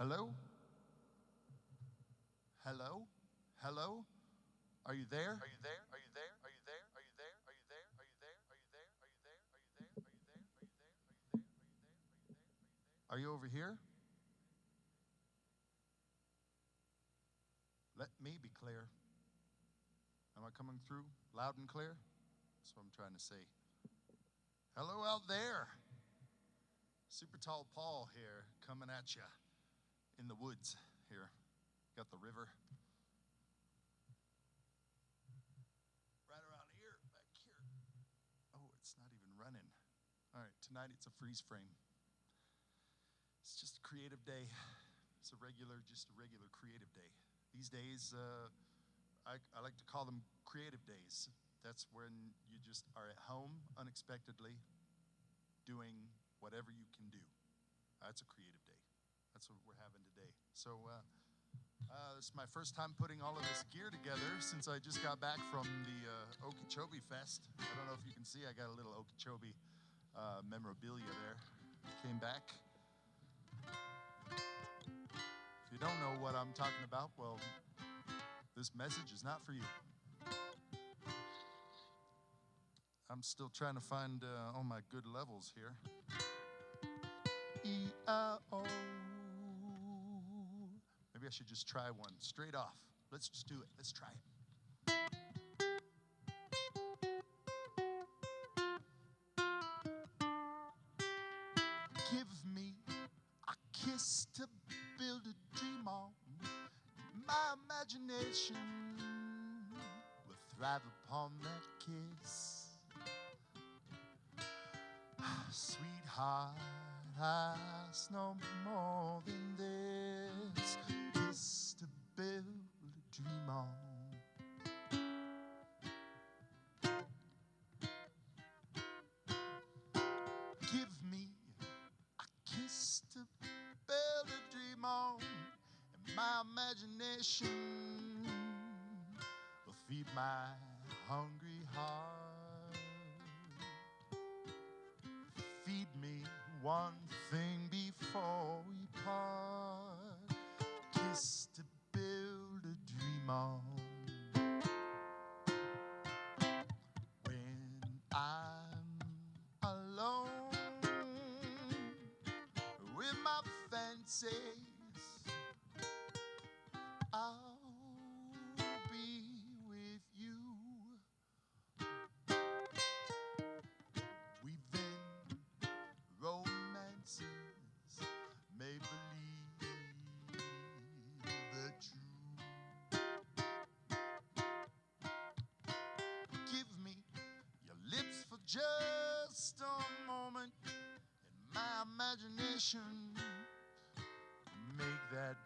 Hello? Hello? Hello? Are you there? Are you there? Are you there? Are you there? Are you there? Are you there? Are you there? Are you there? Are you there? Are you there? Are you there? Are you there? Are you there? Are you there? Are you there? Are you over here? Let me be clear. Am I coming through loud and clear? That's what I'm trying to say. Hello out there. Super Tall Paul here, coming at you in the woods here. Got the river right around here, back here. Oh, it's not even running. All right, tonight it's a freeze frame. It's just a creative day. It's just a regular creative day. These days, I like to call them creative days. That's when you just are at home unexpectedly doing whatever you can do. That's a creative day. That's what we're having today. So this is my first time putting all of this gear together since I just got back from the Okeechobee Fest. I don't know if you can see, I got a little Okeechobee memorabilia there. Came back. If you don't know what I'm talking about, well, this message is not for you. I'm still trying to find all my good levels here. E-I-O. Maybe I should just try one straight off. Let's just do it. Let's try it. Give me a kiss to build a dream on. My imagination will thrive upon that kiss. Sweetheart, ask no more than this. Kiss to build a dream on. Give me a kiss to build a dream on, and my imagination will feed my hungry heart. Feed me one thing before we part. Kiss to build a dream on. When I'm alone with my fancies, I'll be with you. We've been romances, make believe the true. Give me your lips for just a moment, and my imagination make that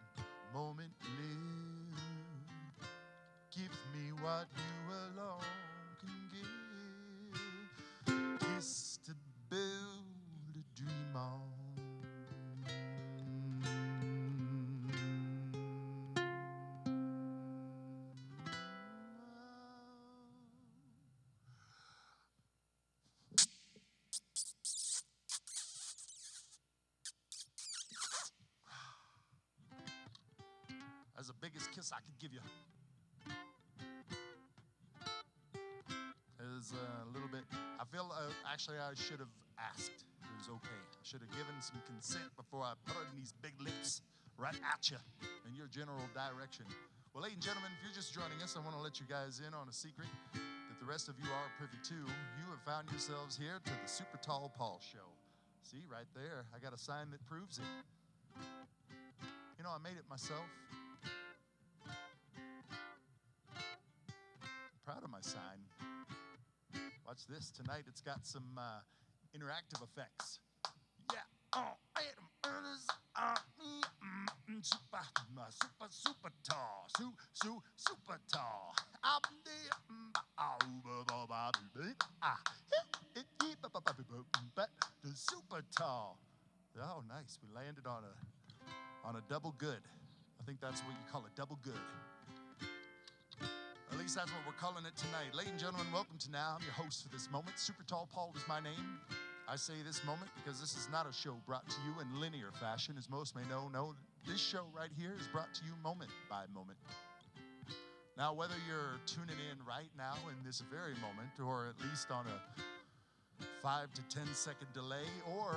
moment live. Give me what you alone can give. Kiss to build a dream on. That's the biggest kiss I could give you. It was a little bit, I feel actually I should have asked. It was okay. I should have given some consent before I put in these big lips right at you in your general direction. Well, ladies and gentlemen, if you're just joining us, I want to let you guys in on a secret that the rest of you are privy to. You have found yourselves here to the Super Tall Paul Show. See, right there, I got a sign that proves it. You know, I made it myself. I'm proud of my sign. Watch this. Tonight it's got some interactive effects. Yeah. Oh, super tall. Super tall. Super tall. Oh, nice. We landed on a double good. I think that's what you call a double good. At least that's what we're calling it tonight. Ladies and gentlemen, welcome to Now. I'm your host for this moment. Super Tall Paul is my name. I say this moment because this is not a show brought to you in linear fashion. As most may know, This show right here is brought to you moment by moment. Now, whether you're tuning in right now in this very moment, or at least on a 5 to 10 second delay, or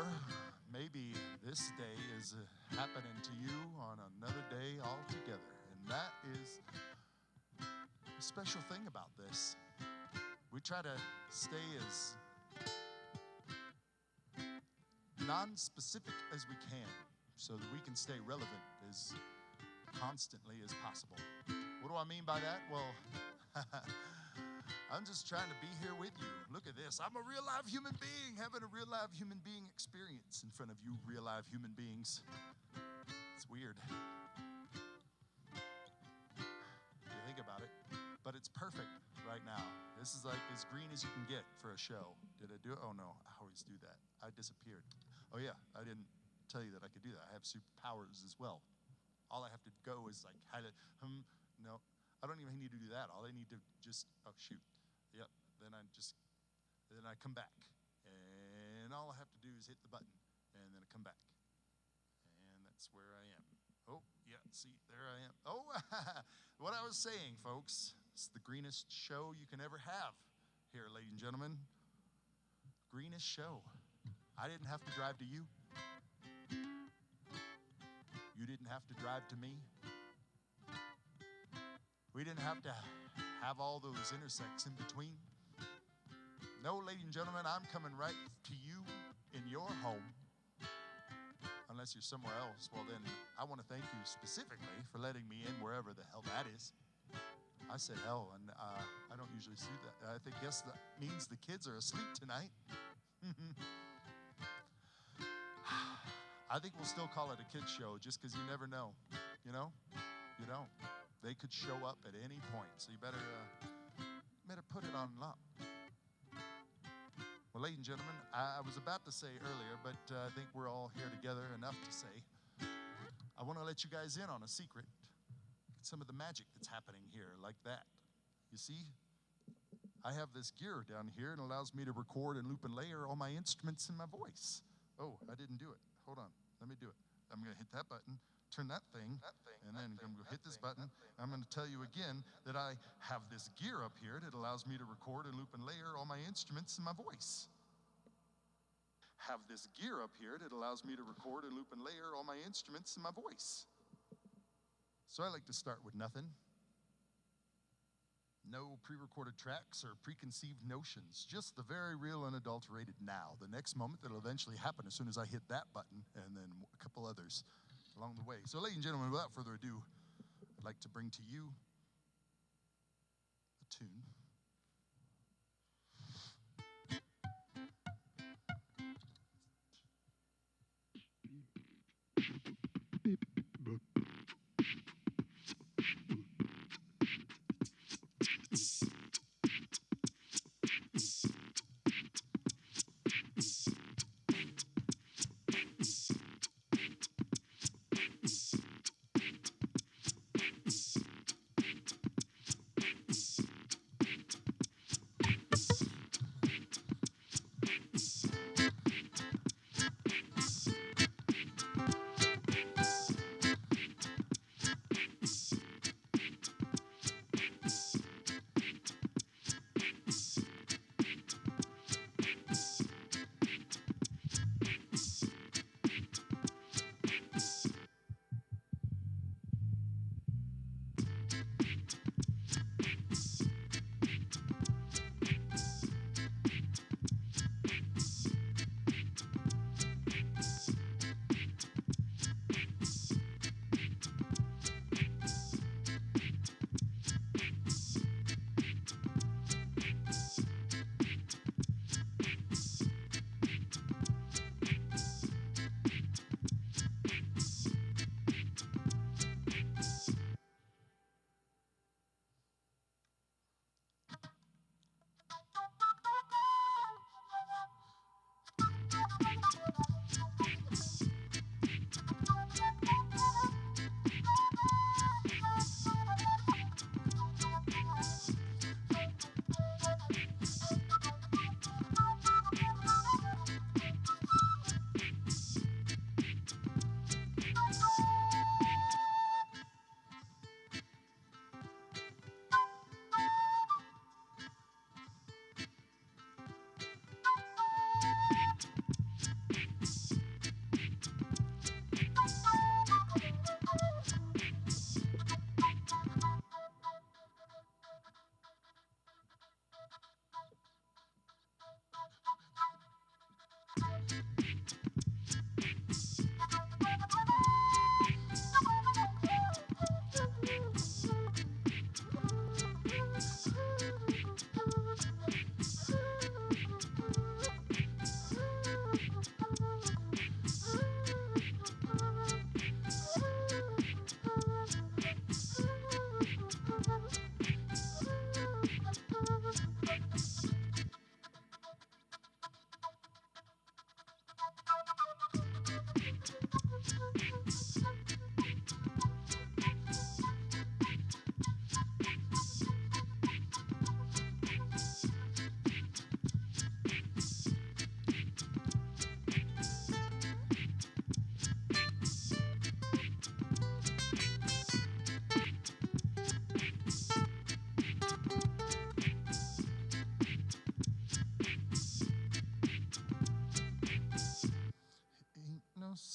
maybe this day is happening to you on another day altogether. And that is a special thing about this. We try to stay as non-specific as we can so that we can stay relevant as constantly as possible. What do I mean by that? Well, I'm just trying to be here with you. Look at this. I'm a real live human being having a real live human being experience in front of you real live human beings. It's weird. You think about it, but it's perfect right now. This is like as green as you can get for a show. Did I do it? Oh no, I always do that. I disappeared. Oh yeah, I didn't tell you that I could do that. I have superpowers as well. All I have to go is like highlight. No, I don't even need to do that. All I need to just, oh shoot. Yep, then I come back. And all I have to do is hit the button and then I come back. And that's where I am. Oh, yeah, see, there I am. Oh, what I was saying, folks, it's the greenest show you can ever have here, ladies and gentlemen. Greenest show. I didn't have to drive to you. You didn't have to drive to me. We didn't have to have all those intersects in between. No, ladies and gentlemen, I'm coming right to you in your home. Unless you're somewhere else, well then, I want to thank you specifically for letting me in wherever the hell that is. I said hell, and I don't usually see that. I guess that means the kids are asleep tonight. I think we'll still call it a kids show just because you never know, you know? You don't. They could show up at any point, so you better put it on lock. Well, ladies and gentlemen, I was about to say earlier, but I think we're all here together enough to say, I want to let you guys in on a secret. Some of the magic that's happening here, like that. You see, I have this gear down here and allows me to record and loop and layer all my instruments in my voice. Oh, I didn't do it. Hold on, let me do it. I'm going to hit that button, turn that thing, and then I'm going to hit this button. I'm going to tell you again that I have this gear up here that allows me to record and loop and layer all my instruments in my voice. Have this gear up here that allows me to record and loop and layer all my instruments in my voice. So I like to start with nothing. No pre-recorded tracks or preconceived notions, just the very real unadulterated now. The next moment that'll eventually happen as soon as I hit that button, and then a couple others along the way. So ladies and gentlemen, without further ado, I'd like to bring to you a tune.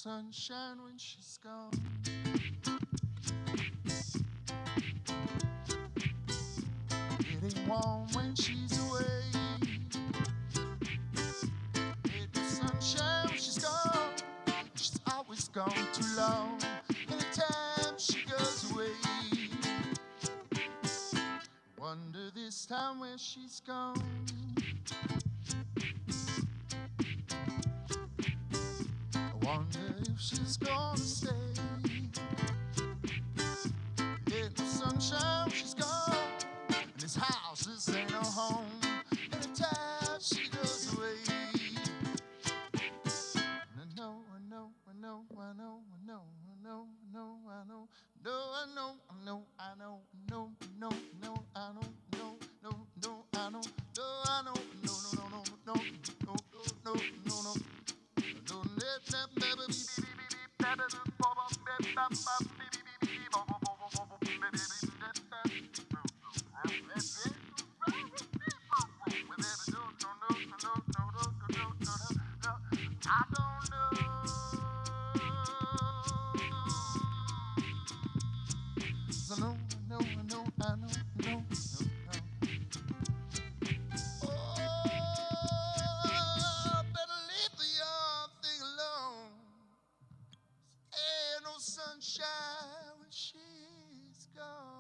sunshine when she's gone. It ain't warm when she's away. Ain't no sunshine when she's gone. She's always gone too long. Anytime she goes away, wonder this time where she's gone. I wonder if she's gonna stay. Ain't no sunshine when she's gone. And this house, this ain't no home. Anytime she goes away. And I know, I know, I know, I know, I know, I know, I know, I know. No, I know, I know, I know, no, no, no, I know, no, no, no, I know, no, I know, no, no, no, no, no, no, no, no, no. Sunshine when she's gone.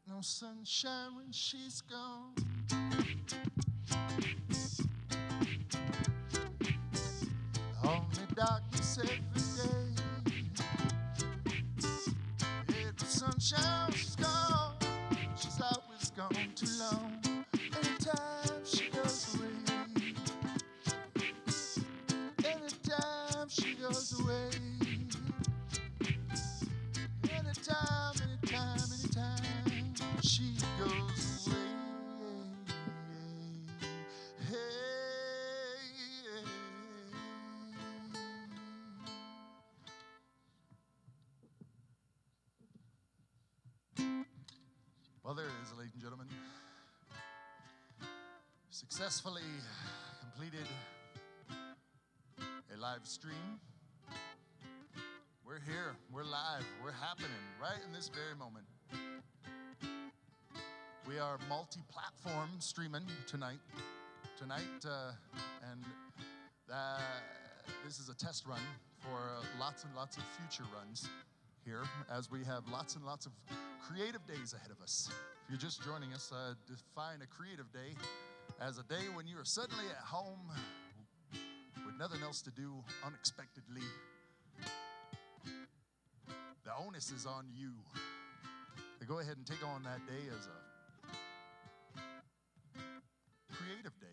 No sunshine when she's gone. Only darkness every day. Ain't no sunshine when she's gone. She's always gone too long. Anytime she goes away. Anytime she goes away. Anytime, anytime, anytime she goes away. Hey, hey. Well, there it is, ladies and gentlemen. Successfully completed a live stream. We're here, we're live, we're happening right in this very moment. We are multi-platform streaming tonight, and this is a test run for lots and lots of future runs here, as we have lots and lots of creative days ahead of us. If you're just joining us, define a creative day as a day when you are suddenly at home with nothing else to do unexpectedly. The onus is on you to go ahead and take on that day as a creative day.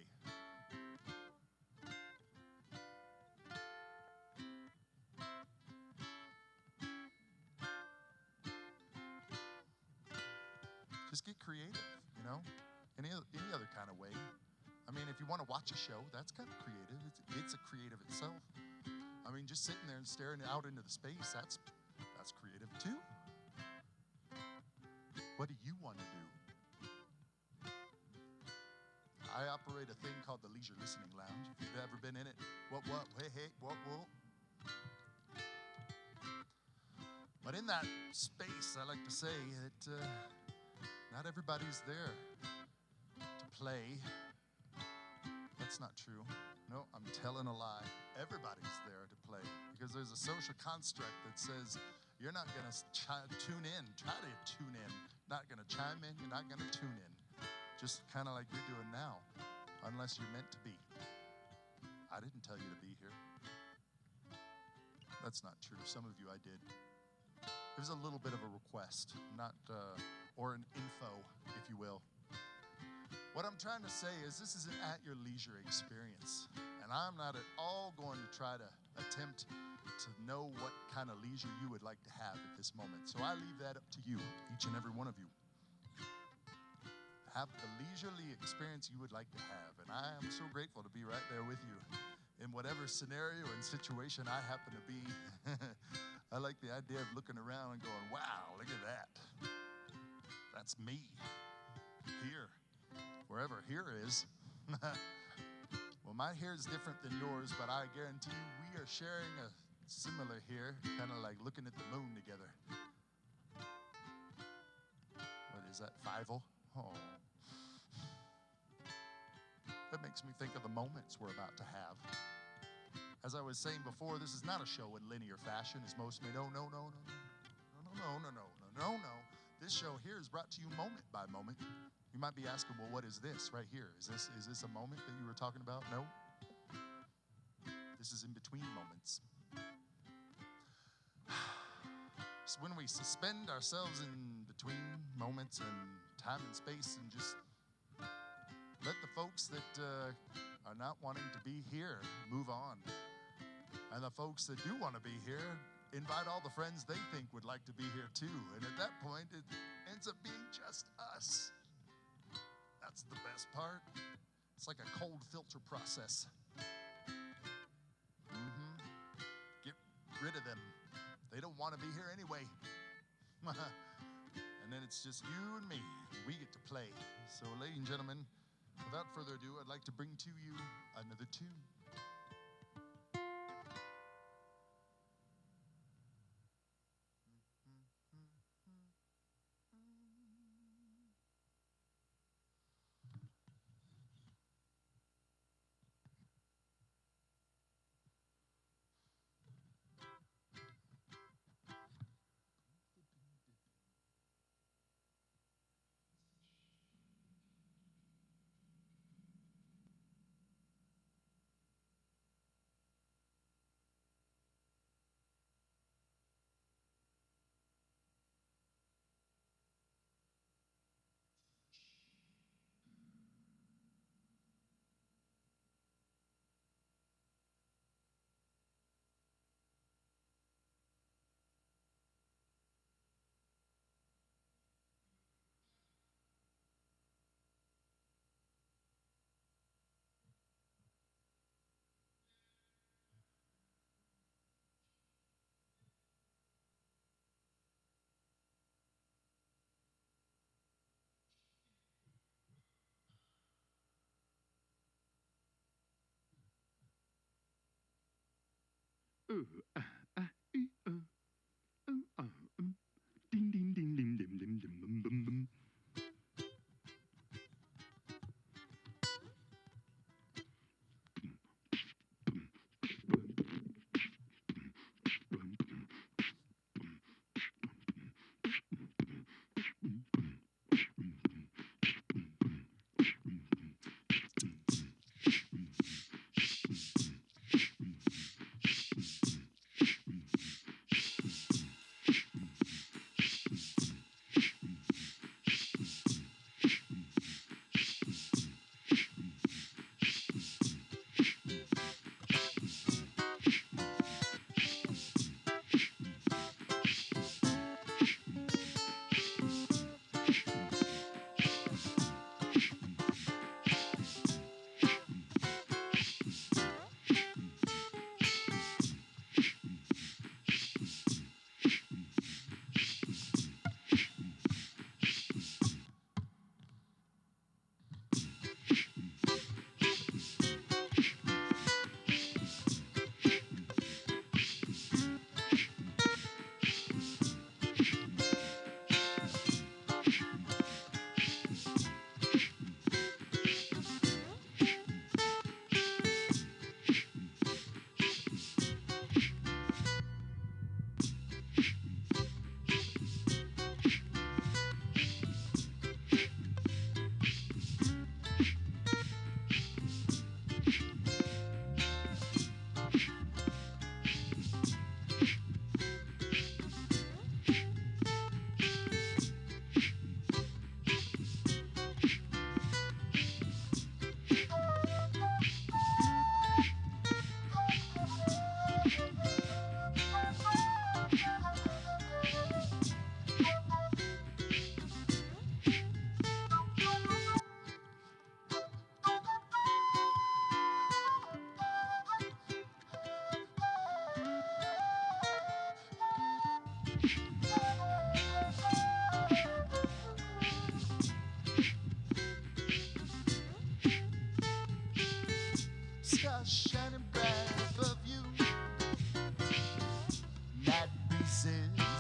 Just get creative, you know, any other kind of way. I mean, if you want to watch a show, that's kind of creative. It's a creative itself. I mean, just sitting there and staring out into the space, that's creative too. What do you want to do? I operate a thing called the Leisure Listening Lounge. If you've ever been in it, what, hey, what. But in that space, I like to say that not everybody's there to play. That's not true. No, I'm telling a lie. Everybody's there to play because there's a social construct that says you're not going to tune in. Try to tune in. Not going to chime in. You're not going to tune in. Just kind of like you're doing now, unless you're meant to be. I didn't tell you to be here. That's not true. Some of you I did. It was a little bit of a request, or an info, if you will. What I'm trying to say is this is an at your leisure experience. And I'm not at all going to try to attempt to know what kind of leisure you would like to have at this moment. So I leave that up to you, each and every one of you. Have the leisurely experience you would like to have. And I am so grateful to be right there with you in whatever scenario and situation I happen to be. I like the idea of looking around and going, wow, look at that. That's me. Here. Wherever here is. Well, my here is different than yours, but I guarantee you we are sharing a similar here, kind of like looking at the moon together. What is that, 5-0? Oh. That makes me think of the moments we're about to have. As I was saying before, this is not a show in linear fashion, as most may know. No. This show here is brought to you moment by moment. You might be asking, well, what is this right here? Is this a moment that you were talking about? No. This is in between moments. It's when we suspend ourselves in between moments and time and space and just let the folks that are not wanting to be here move on. And the folks that do want to be here, invite all the friends they think would like to be here too. And at that point, it ends up being just us. That's the best part. It's like a cold filter process. Get rid of them. They don't want to be here anyway. And then it's just you and me. We get to play. So, ladies and gentlemen, without further ado, I'd like to bring to you another tune. Ding ding ding ding dim dim dim bum bum bum.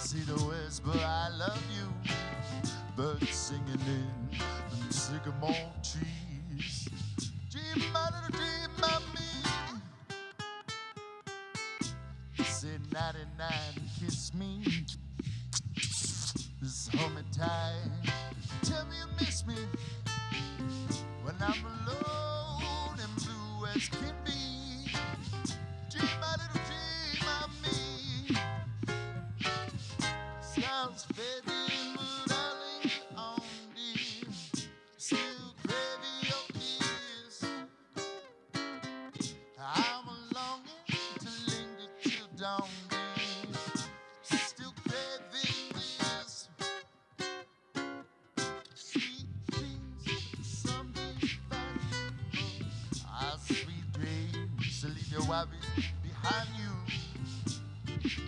see the words, but I love you. Birds singing in the sycamore trees. Dream my little dream of me. Say nighty night and kiss me. Just hold me tight. Tell me you miss me when I'm alone and blue as can be. Dream my little dream of me. Sounds fading, but darling, on dear. Still craving your kiss. I'm longing to linger till dawn, dear. Still craving this. Sweet dreams, someday find you. Ah, sweet dreams, to leave your worries behind you.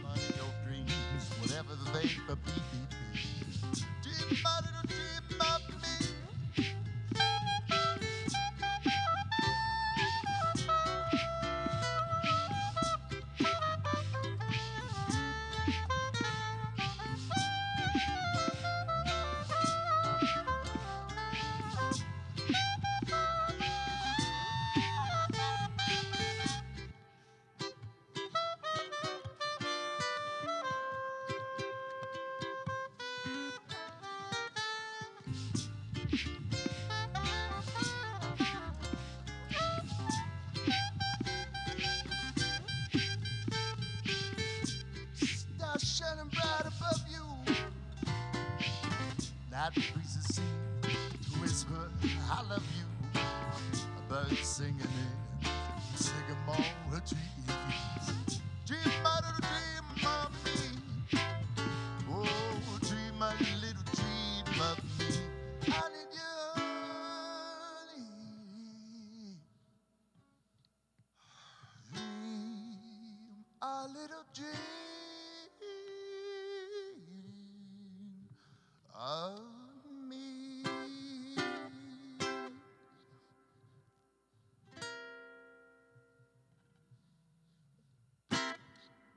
Money, your dreams, whatever they may be. Dream my little dream of me. Stars shining bright above you. Night breezes seem to whisper, I love you. A bird singing in sycamore trees. Dream my little dream of me. Oh, dream my little dream of me. I need you. Dream a little dream of me.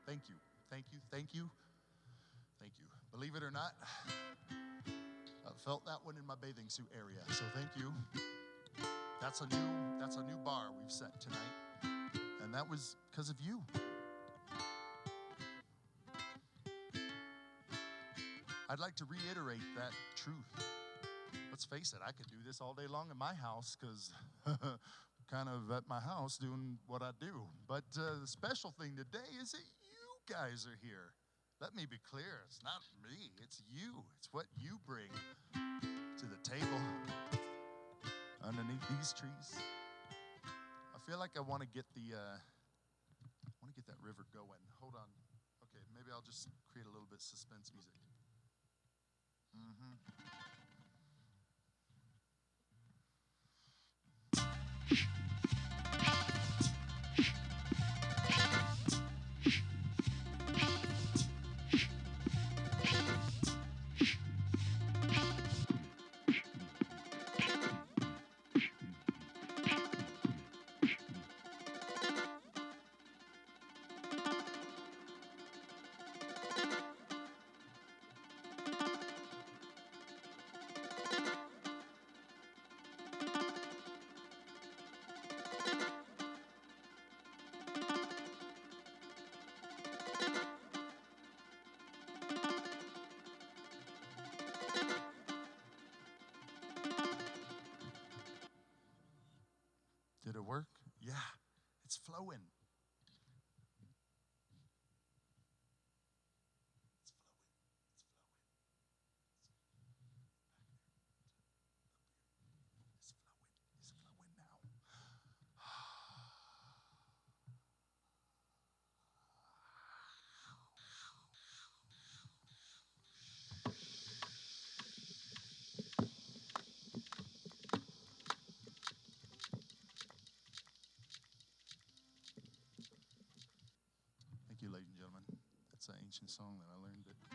Thank you, thank you, thank you, thank you. Believe it or not, I felt that one in my bathing suit area, so thank you. That's a new bar we've set tonight, and that was because of you. I'd like to reiterate that truth. Let's face it, I could do this all day long in my house because kind of at my house doing what I do. But the special thing today is that you guys are here. Let me be clear, it's not me, it's you. It's what you bring to the table underneath these trees. I feel like I want to get that river going. Hold on. Okay, maybe I'll just create a little bit of suspense music. Did it work? Yeah, it's flowing. It's flowing now. Thank you, ladies and gentlemen. That's an ancient song that I learned that I'm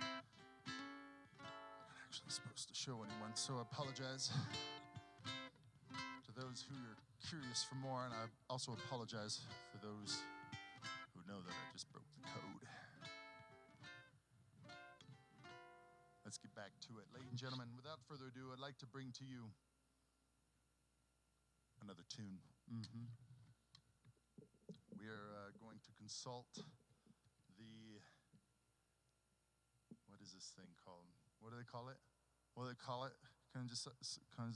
not actually supposed to show anyone, so I apologize to those who are curious for more, and I also apologize for those who know that I just broke the code. Let's get back to it. Ladies and gentlemen, without further ado, I'd like to bring to you another tune. We are going to consult the, what is this thing called? What do they call it? What do they call it? Can I just ask, what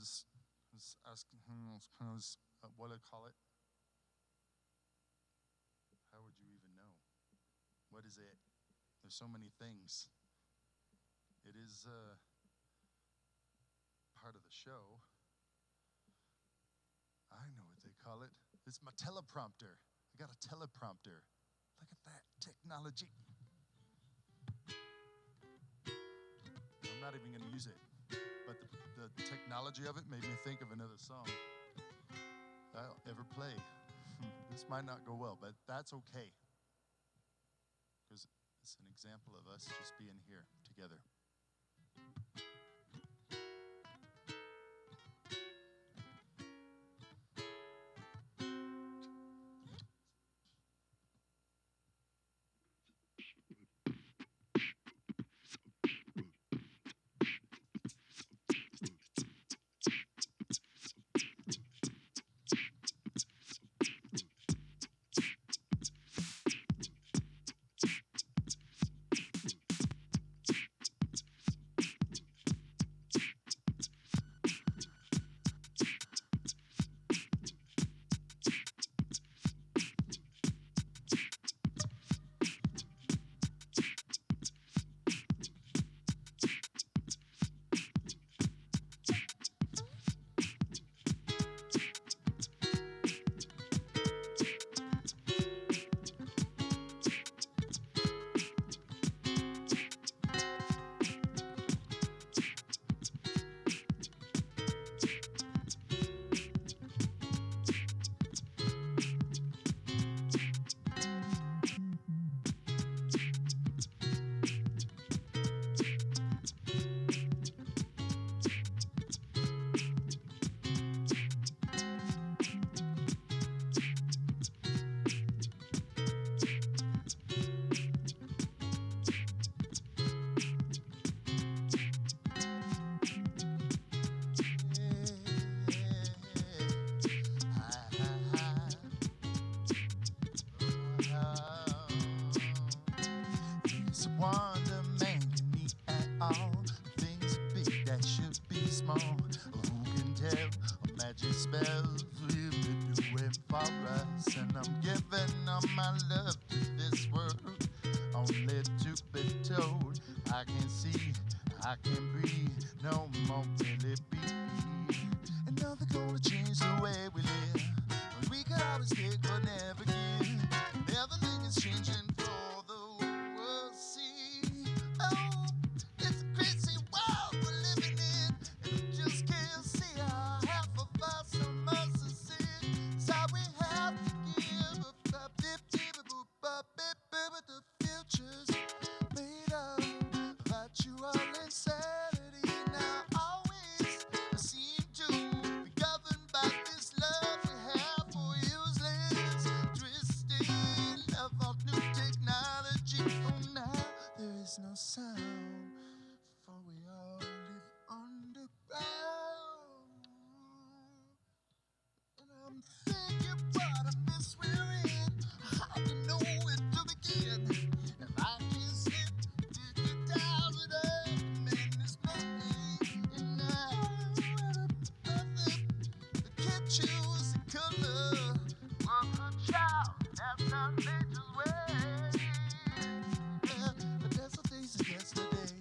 do they call it? How would you even know? What is it? There's so many things. It is part of the show. I know what they call it. It's my teleprompter. I got a teleprompter. Look at that technology. I'm not even going to use it. But the technology of it made me think of another song I'll ever play. This might not go well, but that's okay. Because it's an example of us just being here together. It's a wonder man can eat at all. Things are big that should be small. Who can tell? A magic spells we've been doing for us. And I'm giving all my love to this world, only to be told I can see, I can breathe, no more will it be. And nothing gonna change the way we live. We could always take but never give. Everything is changing for the world see. Oh, it's a crazy world we're living in, and we just can't see how half of us are must sin. So we have to give up, the future's made of virtual insanity. Now always seem to be governed by this love we have for useless, twisting love of new technology. Oh, now there is no sound, for we all live underground. And I'm thinking what a mess we're in. I don't know where to begin. If I can slip 50,000 up, man, there's nothing. And nothing. The kid choose the color of the child. That's not nature's way. Yeah, but that's the things of yesterday.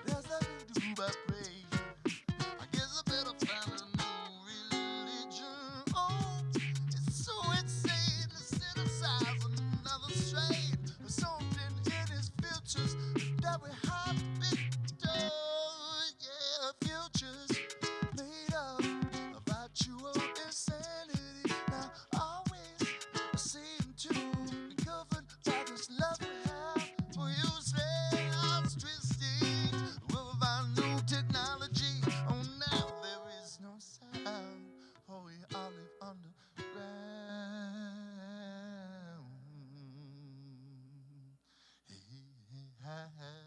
There's nothing to do but pray. I guess I better find a new religion. Oh, it's so insane to synthesize another strain of something in his futures that we have been done. Yeah, futures made of virtual insanity. Now always seem to be governed by this love we have for useless twisting. Will find new technology. Oh, now there is no sound. Oh, we all live underground. Hey, hey, hey, hey.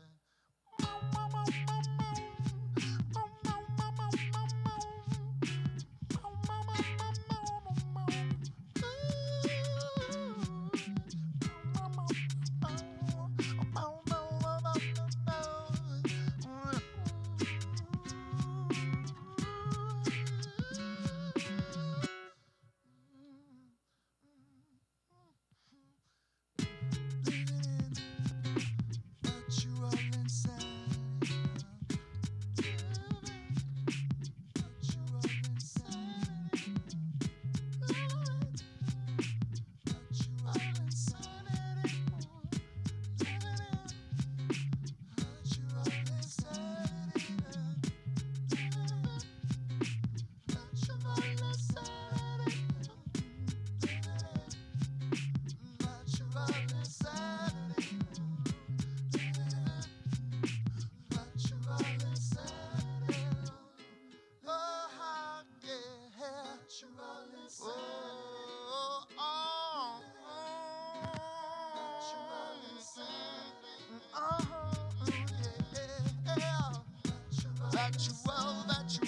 factual, factual.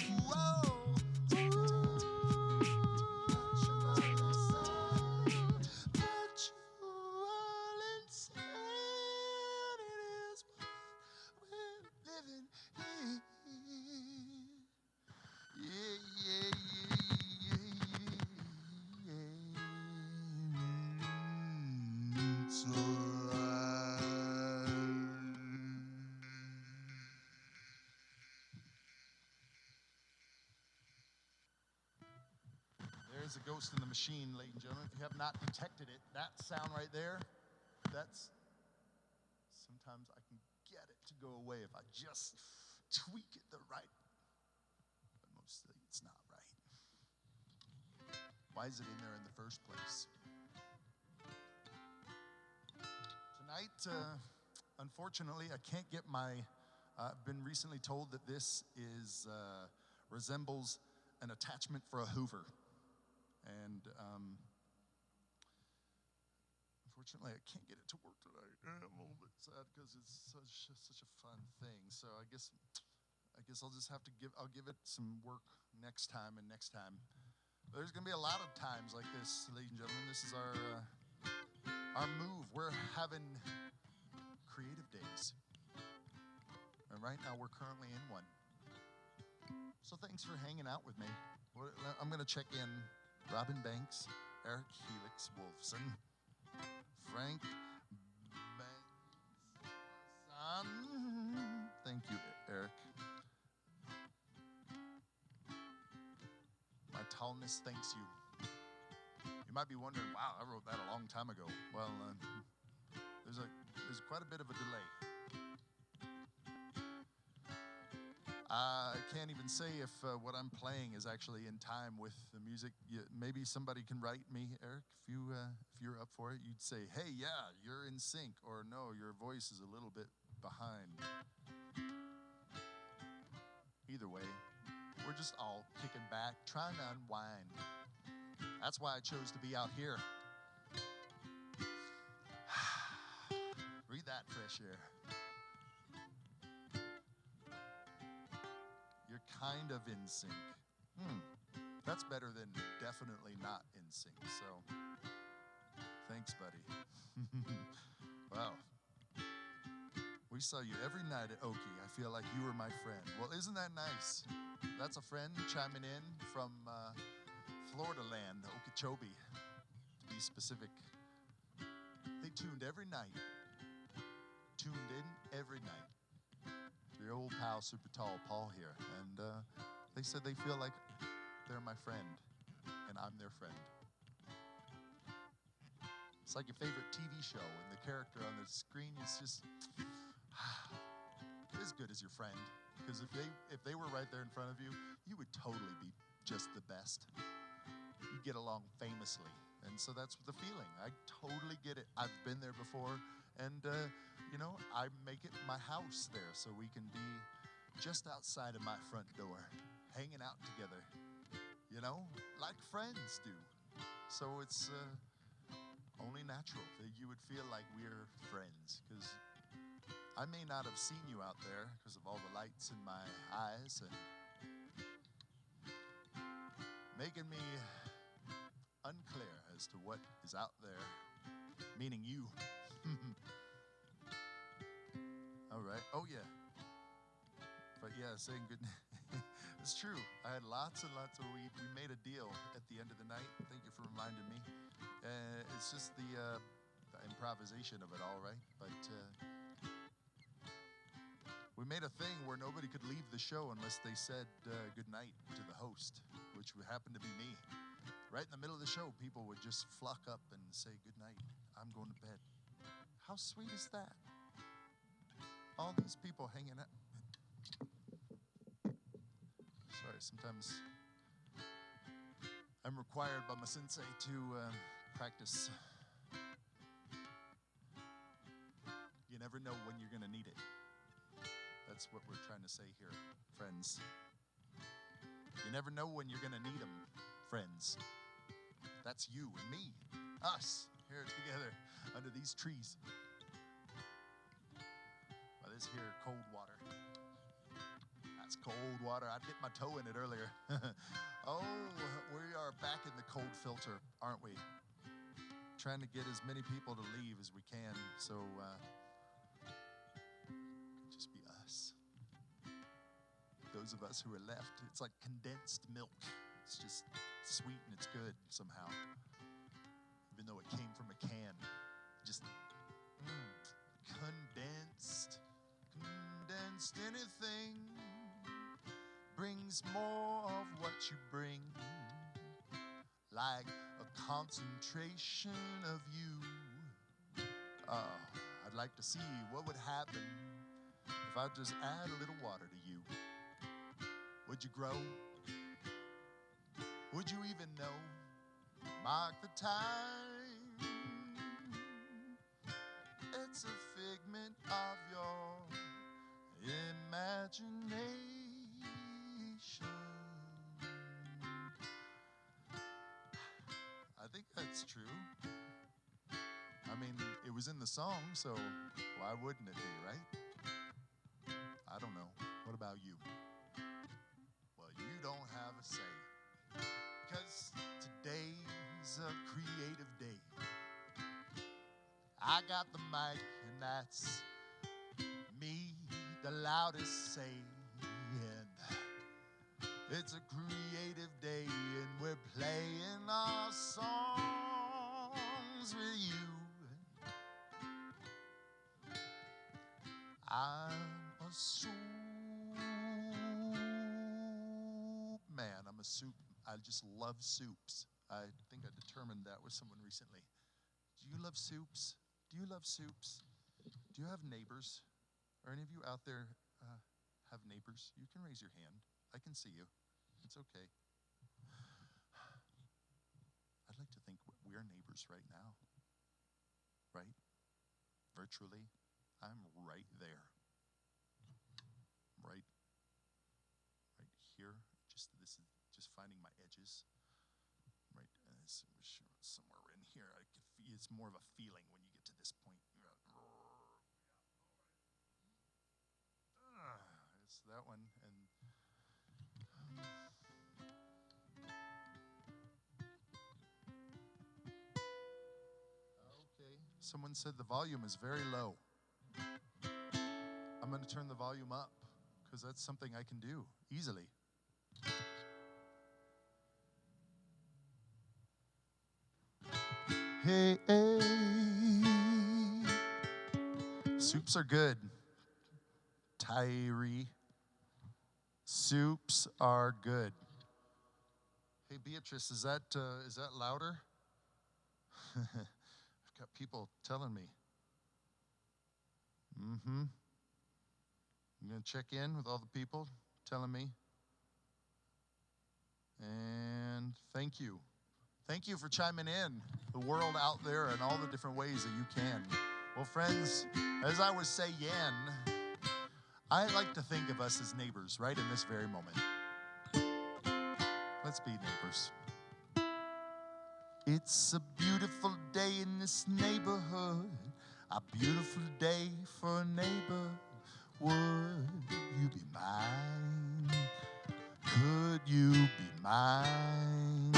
There's a ghost in the machine, ladies and gentlemen. If you have not detected it, that sound right there, that's, sometimes I can get it to go away if I just tweak it the right, but mostly it's not right. Why is it in there in the first place? Tonight, unfortunately, I can't get my, I've been recently told that this is, resembles an attachment for a Hoover. And unfortunately, I can't get it to work tonight. I'm a little bit sad because it's such a fun thing. So I guess I'll just have to I'll give it some work next time and next time. There's gonna be a lot of times like this, ladies and gentlemen. This is our move. We're having creative days, and right now we're currently in one. So thanks for hanging out with me. I'm gonna check in. Robin Banks, Eric Helix Wolfson, Frank Benson. Thank you, Eric. My tallness thanks you. You might be wondering, wow, I wrote that a long time ago. Well, there's quite a bit of a delay. I can't even say if what I'm playing is actually in time with the music. Maybe somebody can write me, Eric, if you're up for it. You'd say, hey, yeah, you're in sync, or no, your voice is a little bit behind. Either way, we're just all kicking back, trying to unwind. That's why I chose to be out here. Breathe that fresh air. You're kind of in sync. That's better than definitely not in sync. So, thanks, buddy. Well, we saw you every night at Oki. I feel like you were my friend. Well, isn't that nice? That's a friend chiming in from Florida land, Okeechobee, to be specific. They tuned every night. Tuned in every night. Your old pal, super tall Paul here, and they said they feel like they're my friend, and I'm their friend. It's like your favorite TV show, and the character on the screen is just as good as your friend. Because if they were right there in front of you, you would totally be just the best. You'd get along famously, and so that's the feeling. I totally get it. I've been there before, and I make it my house there so we can be just outside of my front door, hanging out together, like friends do. So it's only natural that you would feel like we're friends, because I may not have seen you out there because of all the lights in my eyes and making me unclear as to what is out there, meaning you. All right. Oh, yeah. But yeah, saying good night. It's true. I had lots and lots of weed. We made a deal at the end of the night. Thank you for reminding me. It's just the improvisation of it all, right? But we made a thing where nobody could leave the show unless they said good night to the host, which would happen to be me. Right in the middle of the show, people would just flock up and say good night. I'm going to bed. How sweet is that? All these people hanging out. Sorry, sometimes I'm required by my sensei to practice. You never know when you're going to need it. That's what we're trying to say here, friends. You never know when you're going to need them, friends. That's you and me, us, here together under these trees. By this here cold water. It's cold water. I dipped my toe in it earlier. Oh, we are back in the cold filter, aren't we? Trying to get as many people to leave as we can, so just be us. Those of us who are left, it's like condensed milk. It's just sweet and it's good somehow, even though it came from a can. Just condensed anything brings more of what you bring, like a concentration of you. I'd like to see what would happen if I just add a little water to you. Would you grow? Would you even know? Mark the time. It's a figment of your imagination. I think that's true. I mean, it was in the song, so why wouldn't it be, right? I don't know. What about you? Well, you don't have a say, 'cause today's a creative day. I got the mic, and that's me, the loudest saying. It's a creative day, and we're playing our songs with you. I'm a soup man. I'm a soup. I just love soups. I think I determined that with someone recently. Do you love soups? Do you love soups? Do you have neighbors? Are any of you out there have neighbors? You can raise your hand. I can see you. It's okay. I'd like to think we're neighbors right now. Right? Virtually. I'm right there. Right here. This is just finding my edges. Right, somewhere in here. It's more of a feeling when you get to this point. It's that one, and okay. Someone said the volume is very low. I'm going to turn the volume up, because that's something I can do easily. Hey, soups are good. Tyree. Soups are good. Hey, Beatrice, is that louder? I've got people telling me. I'm going to check in with all the people telling me. And thank you. Thank you for chiming in, the world out there, and all the different ways that you can. Well, friends, as I was saying, I like to think of us as neighbors right in this very moment. Let's be neighbors. It's a beautiful day in this neighborhood, a beautiful day for a neighbor. Would you be mine? Could you be mine?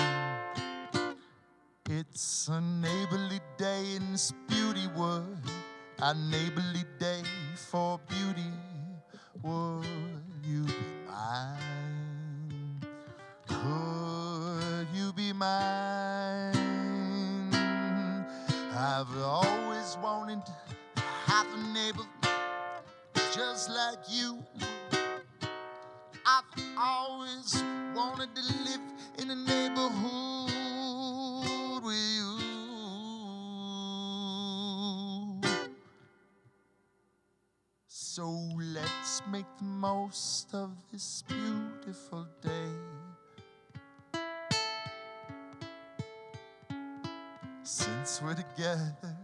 It's a neighborly day in this beauty wood, a neighborly day for beauty. Would you be mine? Could you be mine? I've always wanted to have a neighbor just like you. I've always wanted to live in a neighborhood with you. So let's make the most of this beautiful day. Since we're together,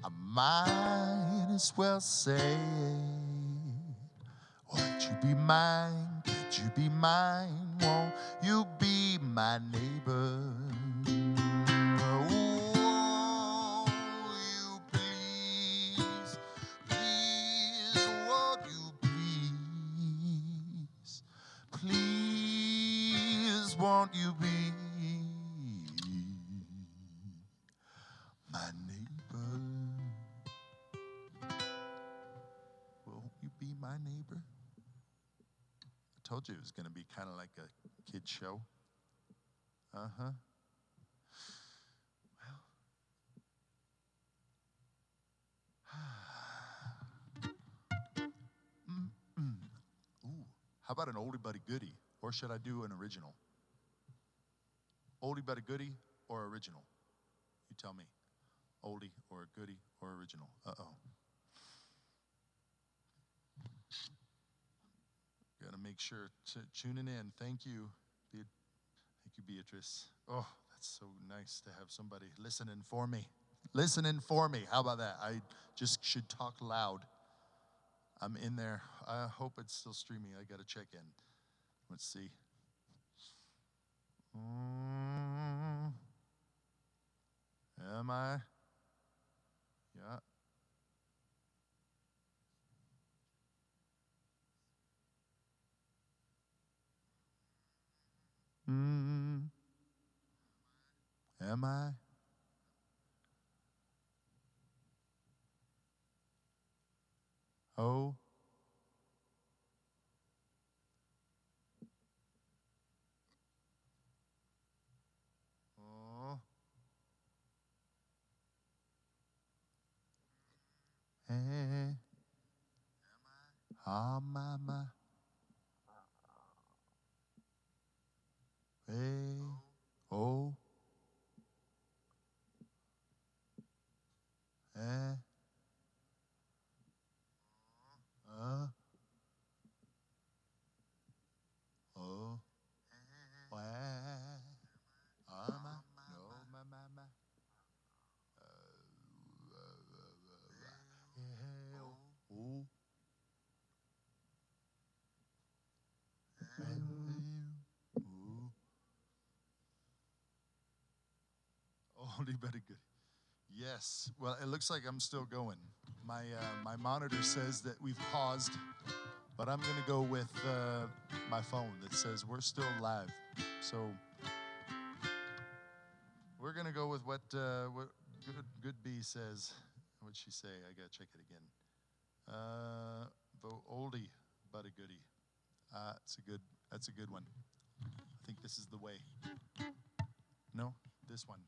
I might as well say, would you be mine? Could you be mine? Won't you be my neighbor? Oh, you please, please, won't you please won't you be my neighbor? Won't you be my neighbor? I told you it was going to be kind of like a kid show. Uh-huh. Ooh, how about an oldie but a goodie? Or should I do an original? Oldie but a goodie or original? You tell me. Oldie or a goodie or original? Uh-oh. Got to make sure tuning in. Thank you. Thank you, Beatrice. Oh, that's so nice to have somebody listening for me. Listening for me. How about that? I just should talk loud. I'm in there. I hope it's still streaming. I got to check in. Let's see. Am I? Yeah. Am I? Oh. Oh. Hey. Am I? Hey. Oh. Eh. Oh. Wah. Am I? No, ma. Oh. Only better good. Yes. Well, it looks like I'm still going. My monitor says that we've paused, but I'm gonna go with my phone that says we're still live. So we're gonna go with what good B says. What'd she say? I gotta check it again. Vote oldie but a goodie. That's a good one. I think this is the way. No, this one.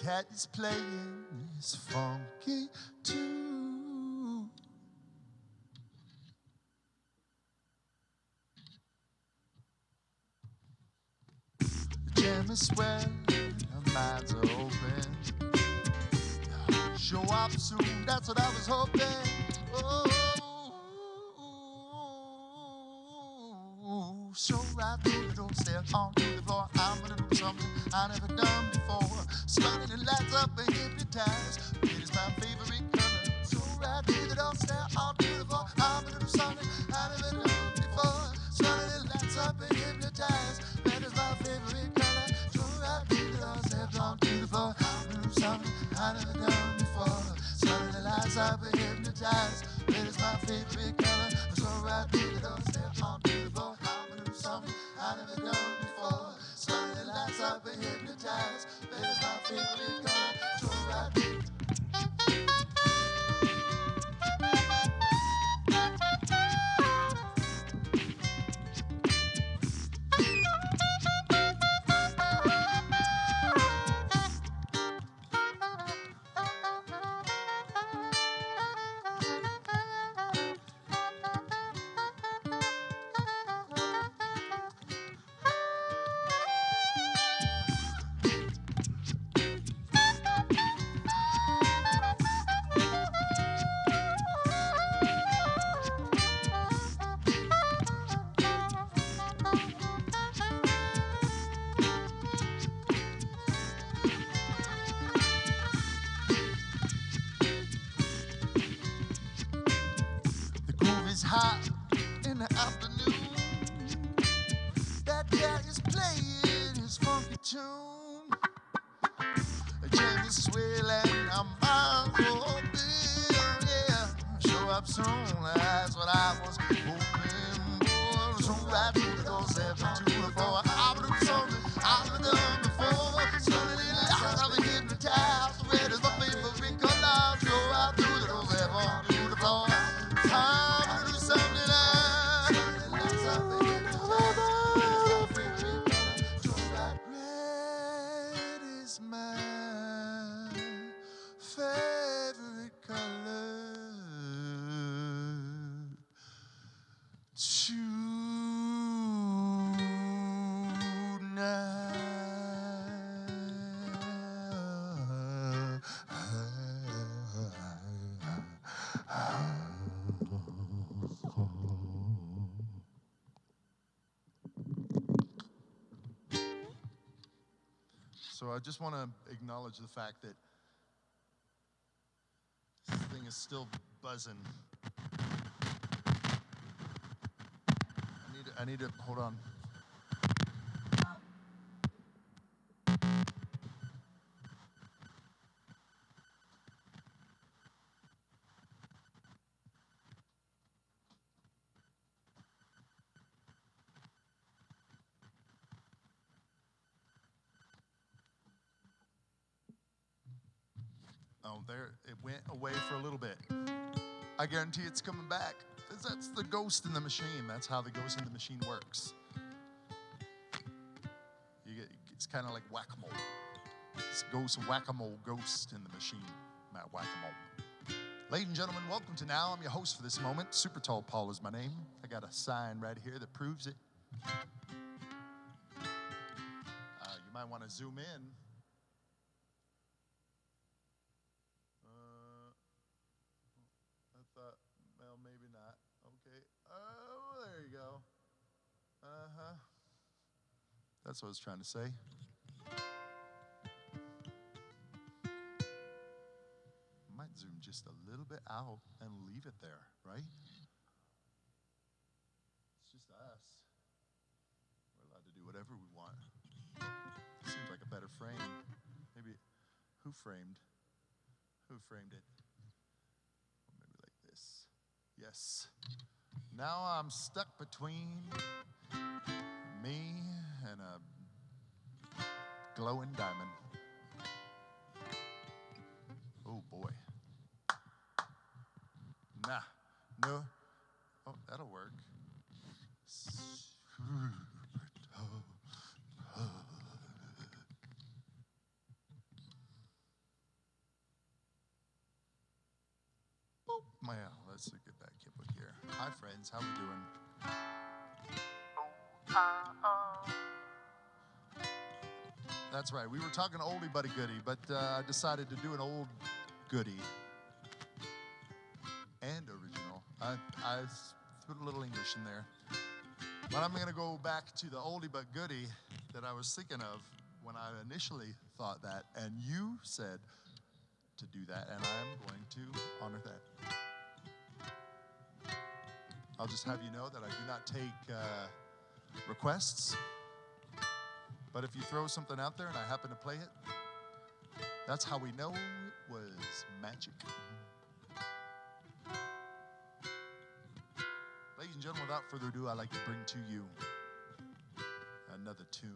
cat is playing his funky tune. The jam is swell, our minds are open. Show up soon, that's what I was hoping. Oh, so right through the door, step onto the floor. I'm gonna do something I never done before. Smiling and lights up and hypnotized. It is my favorite color. So right through the door, step onto the floor. I'm gonna do something I never done before. Smiling and lights up and hypnotized. That is my favorite color. So right through the door, step onto the floor. I'm gonna do something I never done before. Smiling and lights up and hypnotized. That is my favorite color. So right through the door, step onto the floor. Something I never done before. Smiling and lights up and hypnotized. That is my favorite color. So right. Hot in the afternoon. That cat is playing his funky tune. The jam is swelling, our minds open, yeah. Show up soon, that's what I was hoping for. So right through the door, step into the floor. I would do something I've never done before. Suddenly, I'll be hypnotized. Red is my favorite color. Show right through the door, step onto the floor. Time to do something else. Red is my favorite color. So I just want to acknowledge the fact that this thing is still buzzing. I need to hold on. Oh, there, it went away for a little bit. I guarantee it's coming back. That's the ghost in the machine. That's how the ghost in the machine works. It's kind of like whack-a-mole. It's ghost whack-a-mole ghost in the machine. Matt Whack-a-mole. Ladies and gentlemen, welcome to Now. I'm your host for this moment. Super Tall Paul is my name. I got a sign right here that proves it. You might want to zoom in. Well, maybe not. Okay. Oh, there you go. Uh-huh. That's what I was trying to say. Might zoom just a little bit out and leave it there, right? It's just us. We're allowed to do whatever we want. Seems like a better frame. Maybe, who framed it? Maybe like this. Yes. Now I'm stuck between me and a glowing diamond. Oh boy. Nah, no. Oh, that'll work. Let's get that kid book here. Hi, friends. How we doing? That's right. We were talking oldie but a goodie, but I decided to do an old goodie and original. I put a little English in there. But I'm going to go back to the oldie but goodie that I was thinking of when I initially thought that, and you said to do that, and I'm going to honor that. I'll just have you know that I do not take requests, but if you throw something out there and I happen to play it, that's how we know it was magic. Ladies and gentlemen, without further ado, I'd like to bring to you another tune.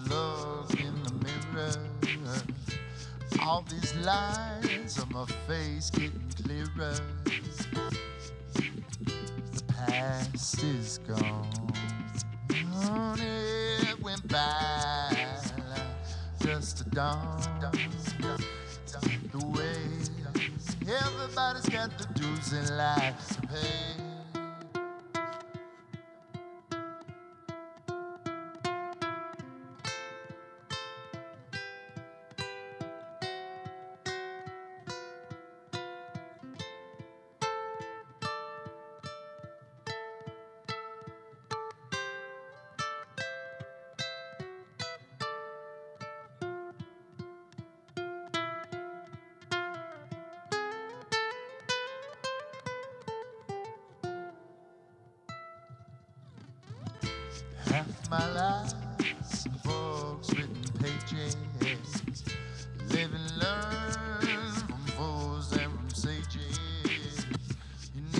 Look in the mirror, all these lines on my face getting clearer. The past is gone, it went by like just a dawn. The way everybody's got the dues in life to pay. Half my life, some books, written pages. Live and learn from fools and from sages. You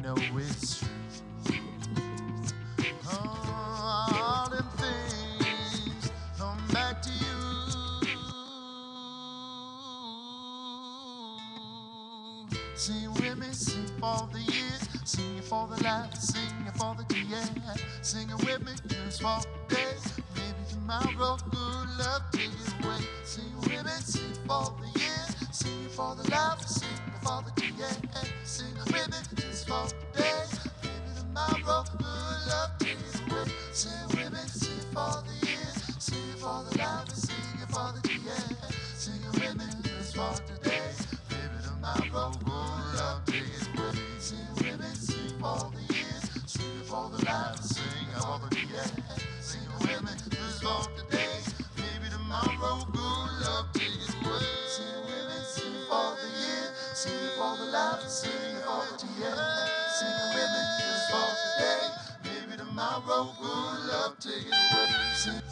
know it's true. Oh, all them things come back to you. Sing with me, sing for the year, sing it for the life, sing it for the yeah. Sing it with me just for the day. Maybe tomorrow good luck take it away. Sing it with me, sing it for the year, sing it for the life, sing it for the yeah. Sing it with me just for the day. Maybe tomorrow good luck take it away. Sing it with me, sing it for the year, sing it for the life, sing it for the yeah. Sing it with me just for today. Maybe tomorrow good luck take it away. Sing it with me, sing it for the year. Sing it for the laughter, sing it for the tears. Sing it with me just for today. Maybe tomorrow good love take it away. Sing.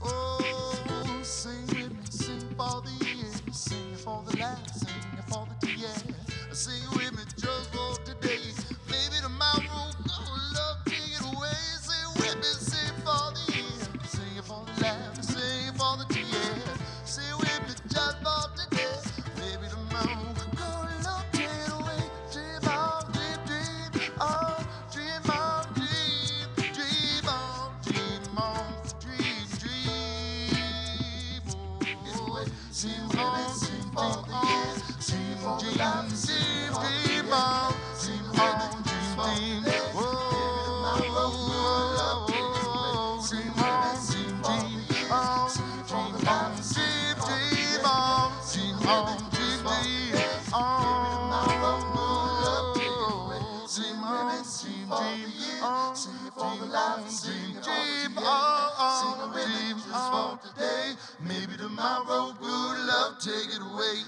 Oh, sing with me, sing for the years, sing for the laughs, sing for the tears. Sing with me just for today. Maybe tomorrow, oh, love take it away. Sing with me, sing for the years, sing for the laughs, sing for the tears. Sing with me just for today. Maybe tomorrow, oh, love take it away. Dream on, dream, dream on, dream on, dream, dream on, dream on, dream, dream. Oh, sing on, sing for the years, sing for the laughs, sing, dream on, dream on, dream, dream. Oh, sing on, sing, dream on, dream on, dream, dream on, dream on, dream, dream on. Sing on, sing, dream on, dream on, dream, dream on, dream on today. Maybe tomorrow, good love, take it away.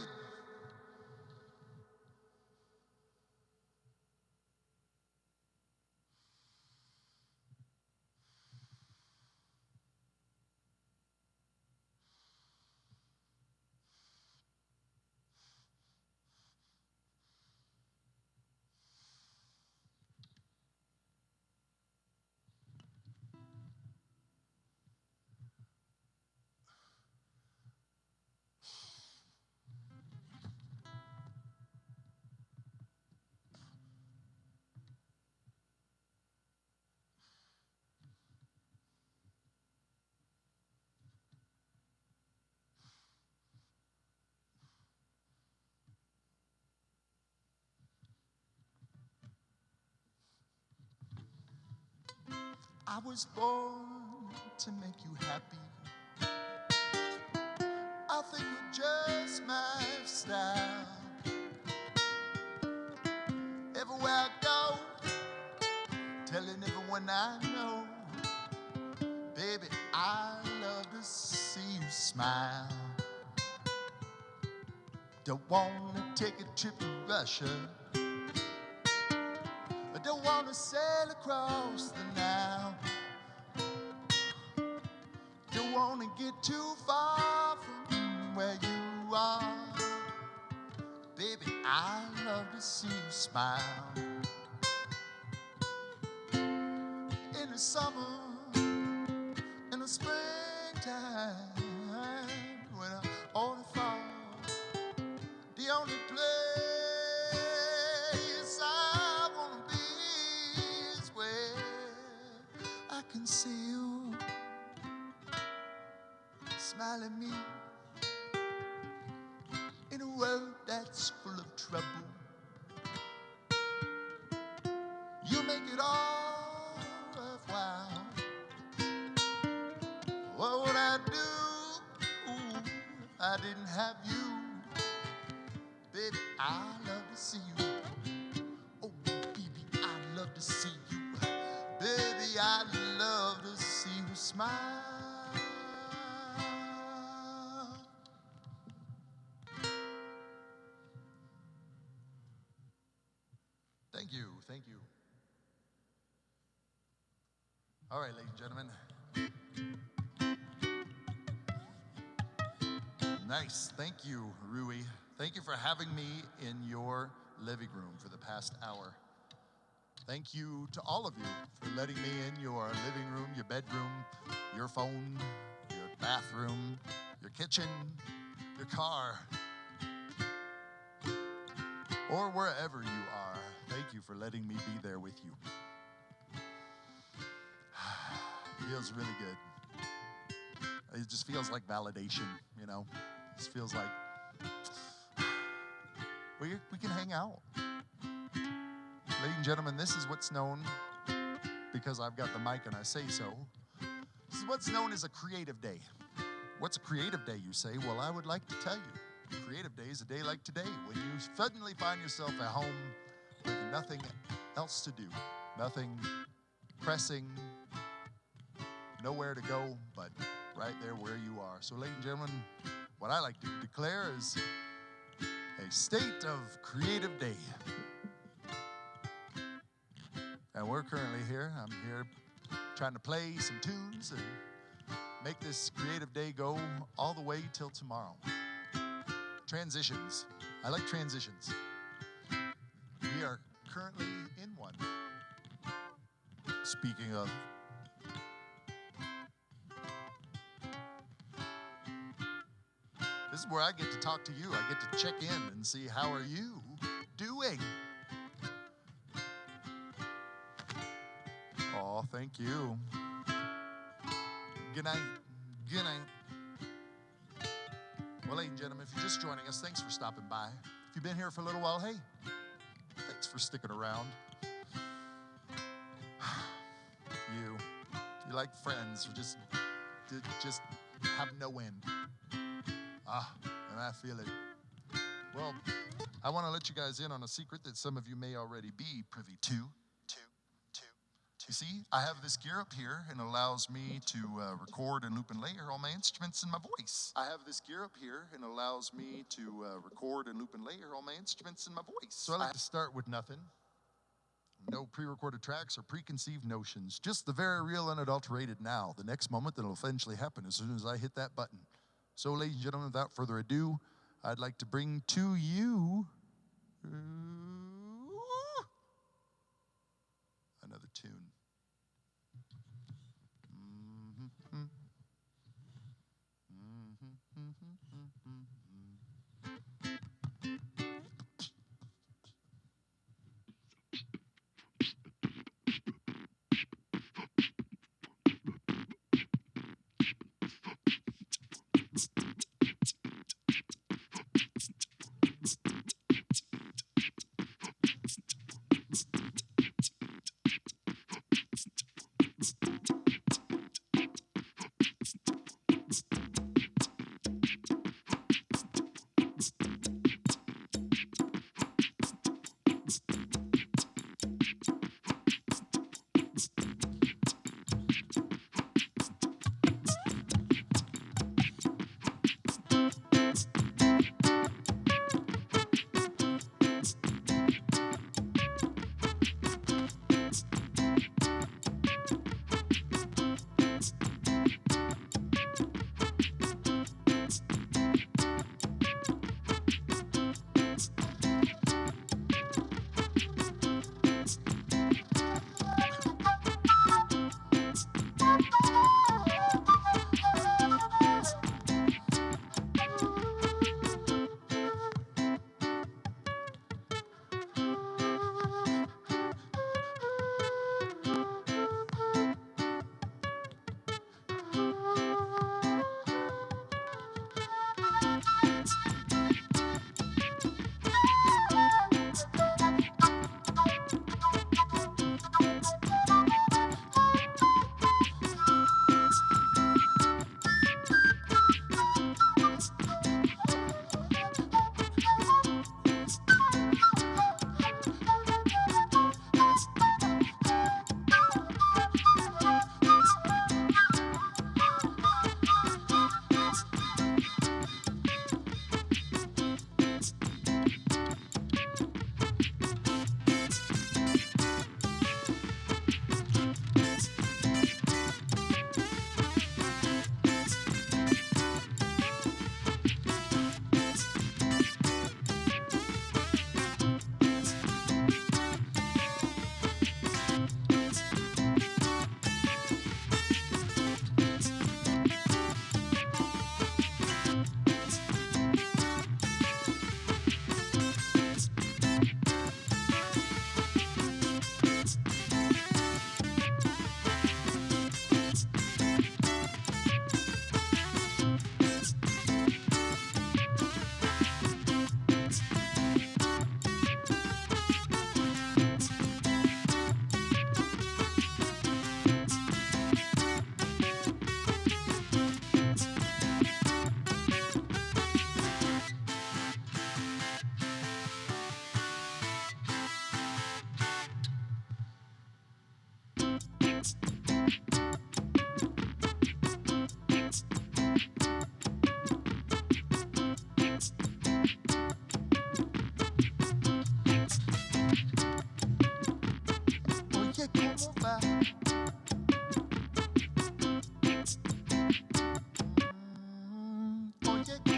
I was born to make you happy. I think you're just my style. Everywhere I go, telling everyone I know, baby, I love to see you smile. Don't wanna take a trip to Russia. I don't wanna sail across the Nile. Don't wanna get too far from where you are. Baby, I love to see you smile. In the summer, in the springtime, when I or the fall, the only place I wanna be is where I can see you smile at me in a world that's full of trouble. You make it all worthwhile. What would I do if I didn't have you? Baby, I love to see you. Oh, baby, I love to see you. Baby, I love to see you smile. Thank you, thank you. All right, ladies and gentlemen. Nice, thank you, Rui. Thank you for having me in your living room for the past hour. Thank you to all of you for letting me in your living room, your bedroom, your phone, your bathroom. bathroom, your kitchen, your car, or wherever you are. Thank you for letting me be there with you. Feels really good. It just feels like validation, you know? It just feels like we can hang out. Ladies and gentlemen, this is what's known, because I've got the mic and I say so, this is what's known as a creative day. What's a creative day, you say? Well, I would like to tell you. Creative day is a day like today, when you suddenly find yourself at home with nothing else to do, nothing pressing, nowhere to go but right there where you are. So, ladies and gentlemen, what I like to declare is a state of creative day. And we're currently here. I'm here trying to play some tunes and make this creative day go all the way till tomorrow. Transitions. I like transitions. We are currently in one. Speaking of, this is where I get to talk to you. I get to check in and see how are you doing. Oh, thank you. Good night. Good night. Well, ladies and gentlemen, if you're just joining us, thanks for stopping by. If you've been here for a little while, hey, thanks for sticking around. You like friends who just have no end. And I feel it. Well, I want to let you guys in on a secret that some of you may already be privy to. You see, I have this gear up here, and it allows me to record and loop and layer all my instruments in my voice. I have this gear up here, and it allows me to record and loop and layer all my instruments in my voice. So I like to start with nothing. No pre-recorded tracks or preconceived notions. Just the very real, unadulterated now. The next moment that'll eventually happen as soon as I hit that button. So, ladies and gentlemen, without further ado, I'd like to bring to you another tune.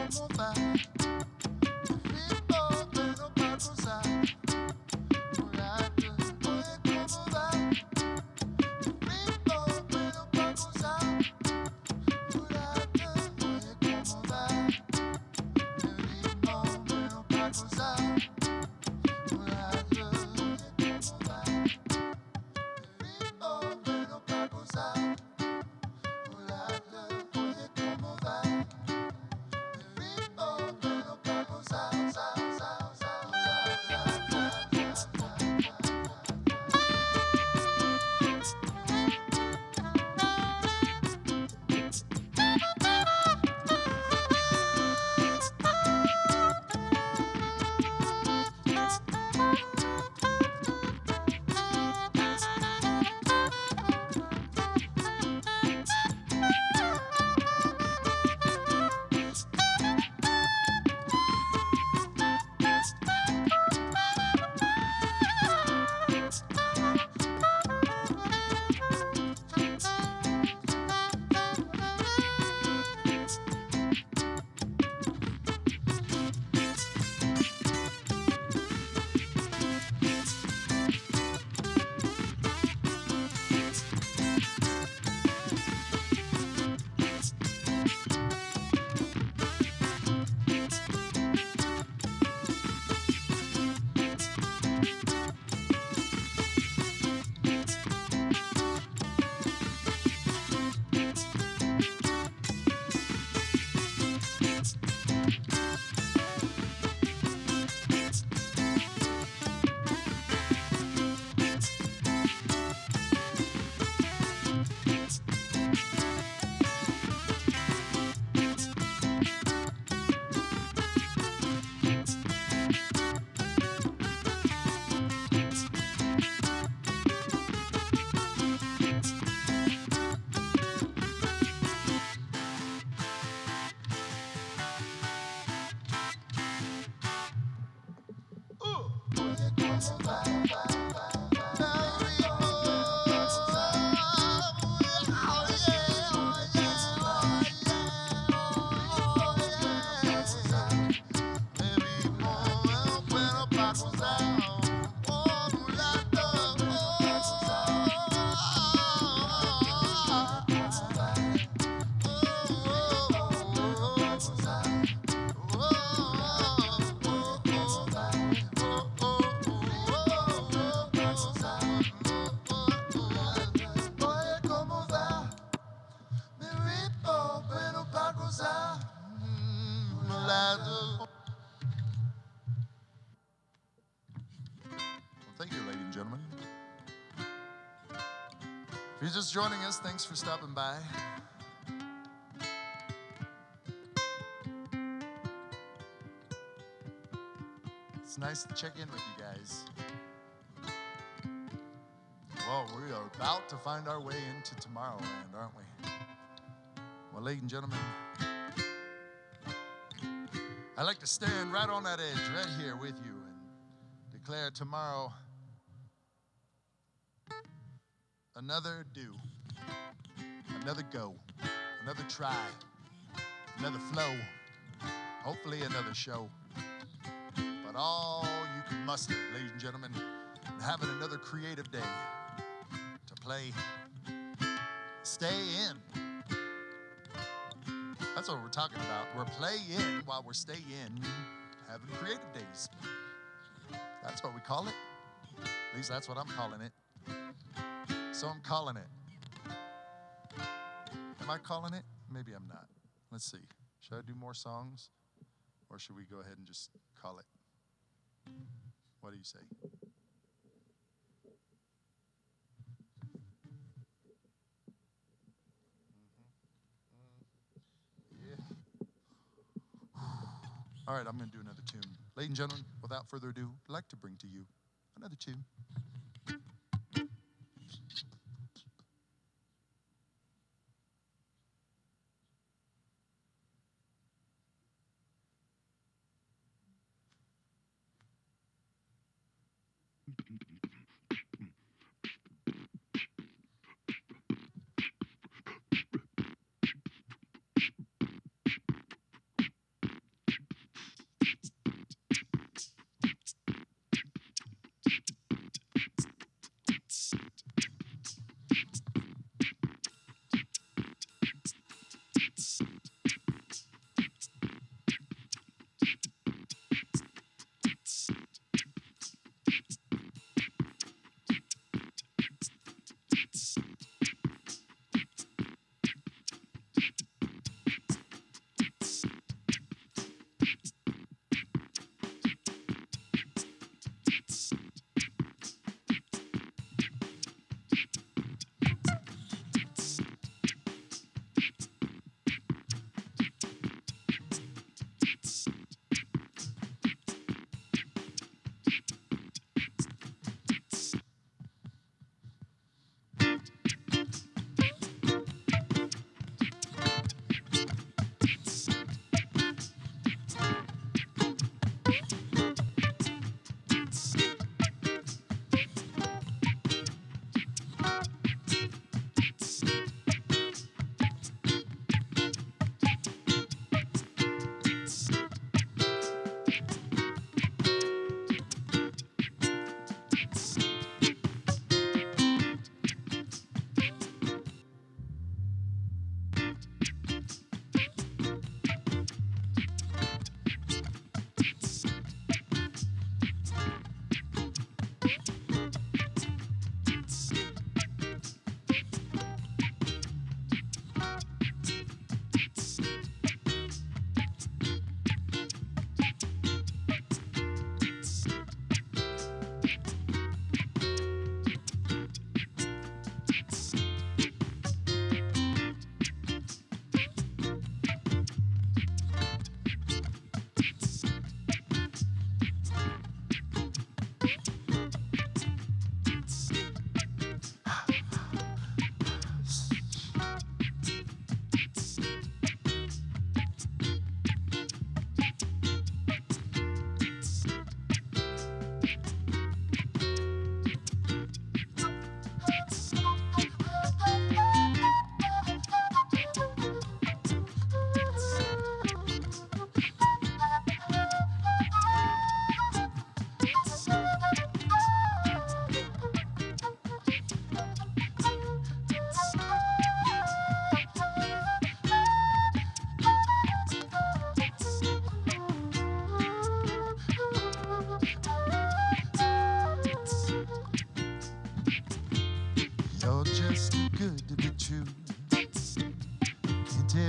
como va. Ritmo bueno para gozar. Mulato, oye como va. Ritmo bueno para gozar. Mulato, oye como va. Ritmo bueno para gozar. Mulato, oye como va. Ritmo bueno para gozar. Mulato, oye como va. Ritmo bueno para gozar. Thank you, ladies and gentlemen. If you're just joining us, thanks for stopping by. It's nice to check in with you guys. Well, we are about to find our way into Tomorrowland, aren't we? Well, ladies and gentlemen, I'd like to stand right on that edge, right here with you, and declare tomorrow another do, another go, another try, another flow, hopefully another show. But all you can muster, ladies and gentlemen, having another creative day to play, stay in. That's what we're talking about. We're playing while we're staying, having creative days. That's what we call it. At least that's what I'm calling it. So I'm calling it. Am I calling it? Maybe I'm not. Let's see. Should I do more songs? Or should we go ahead and just call it? What do you say? All right, I'm going to do another tune. Ladies and gentlemen, without further ado, I'd like to bring to you another tune.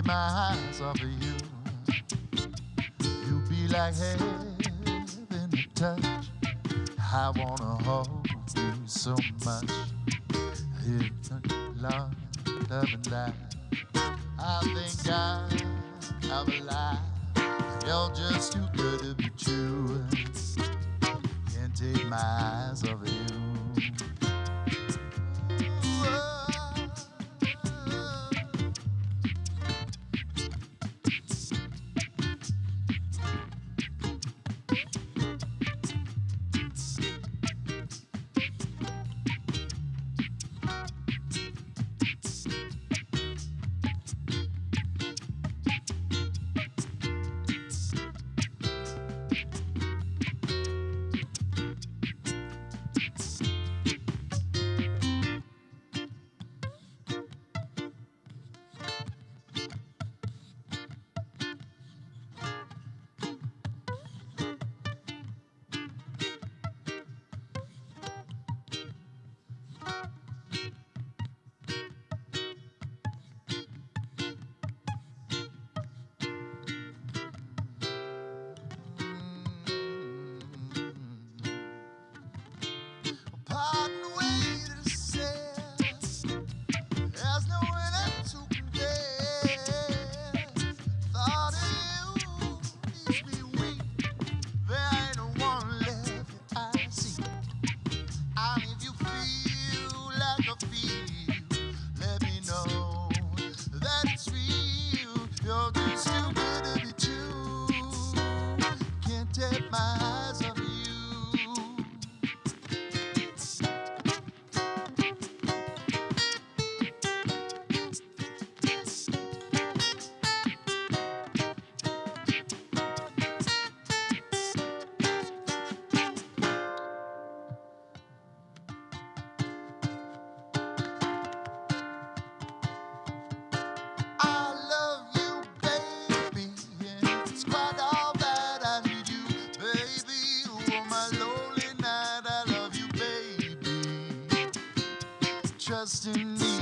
my eyes off of you. You be like heaven to touch. I wanna hold you so much. It's love, love and life. I think I'm alive. You're just too good to be true. Can't take my eyes off of you. Pardon the way that it says there's no one else who compare. Thought of you leaves me weak. There ain't no one left that I see. And if you feel like I feel, let me know that it's real. You're just too good to be true. Can't take my eyes off you. I love you, baby, and it's quite all that I need you, baby. On my lonely night, I love you, baby. Trust in me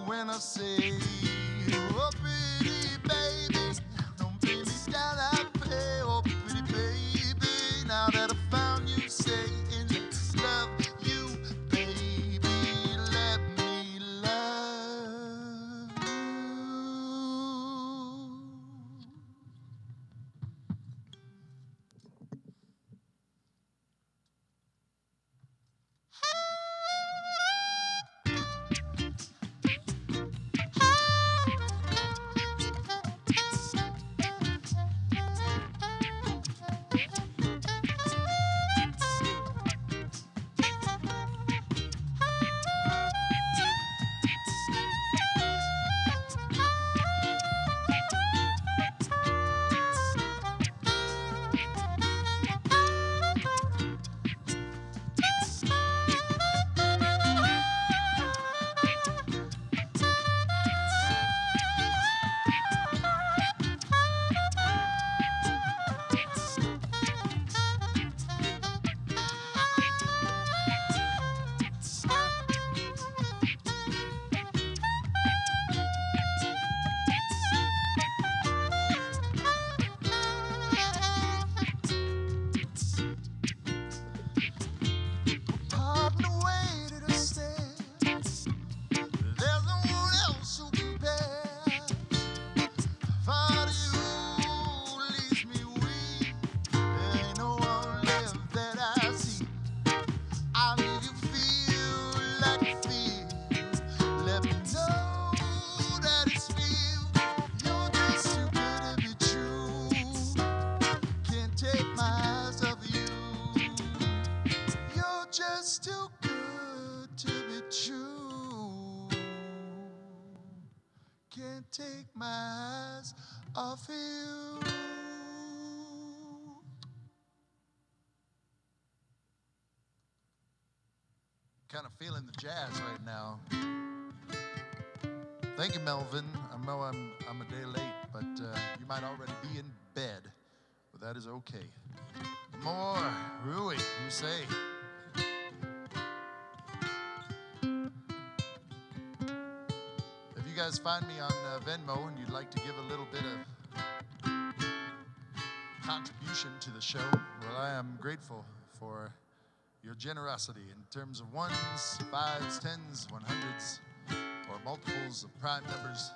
when I say, oh, pretty baby, don't bring me down, I pray, oh, pretty baby. Now that I found you, saying love you, baby, let me love you. Pardon the way that I stand. There's no one else who compares. Thought you leaves me weak. There ain't no one left that I see. I need you feel like you feel. Let me know that it's real. You're just too good to be true. Can't take my eyes off you. You're just too good to be true. Can't take my eyes off you. Kind of feeling the jazz right now. Thank you, Melvin. I know I'm a day late, but you might already be in bed, but that is okay. More Rui, you say. If you guys guys find me on Venmo and you'd like to give a little bit of contribution to the show, well, I am grateful for your generosity in terms of ones, fives, tens, 100s, or multiples of prime numbers.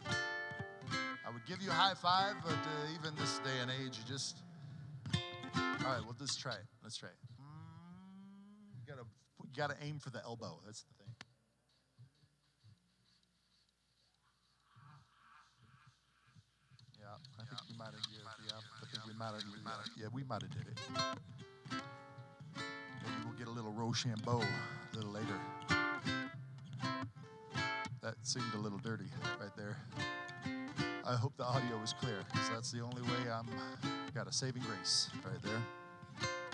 I would give you a high five, but even this day and age, you just... All right, well, let's try it. Let's try it. You gotta aim for the elbow. That's the thing. Yeah, I think we might have. Yeah, I think we might have. Yeah, we might have did it. Maybe we'll get a little Rochambeau a little later. That seemed a little dirty right there. I hope the audio was clear, because that's the only way I'm got a saving grace right there.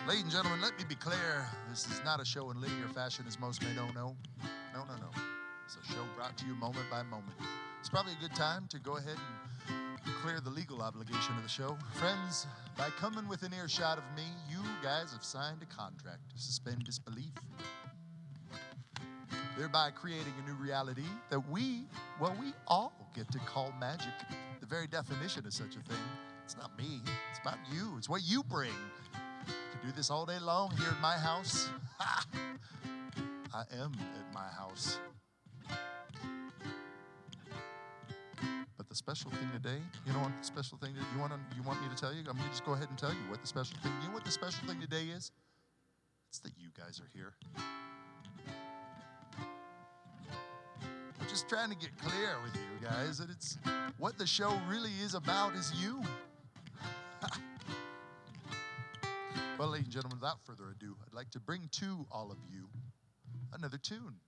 Ladies and gentlemen, let me be clear. This is not a show in linear fashion, as most may know. No. It's a show brought to you moment by moment. It's probably a good time to go ahead and clear the legal obligation of the show. Friends, by coming within earshot of me, you guys have signed a contract to suspend disbelief, thereby creating a new reality that we all get to call magic. The very definition of such a thing, it's not me, it's about you. It's what you bring. I can do this all day long here at my house. Ha! I am at my house. But the special thing today, you know what the special thing that you want me to tell you? I'm going to just go ahead and tell you what the special thing. You know what the special thing today is? It's that you guys are here. I'm just trying to get clear with you guys that it's what the show really is about is you. Well, ladies and gentlemen, without further ado, I'd like to bring to all of you another tune.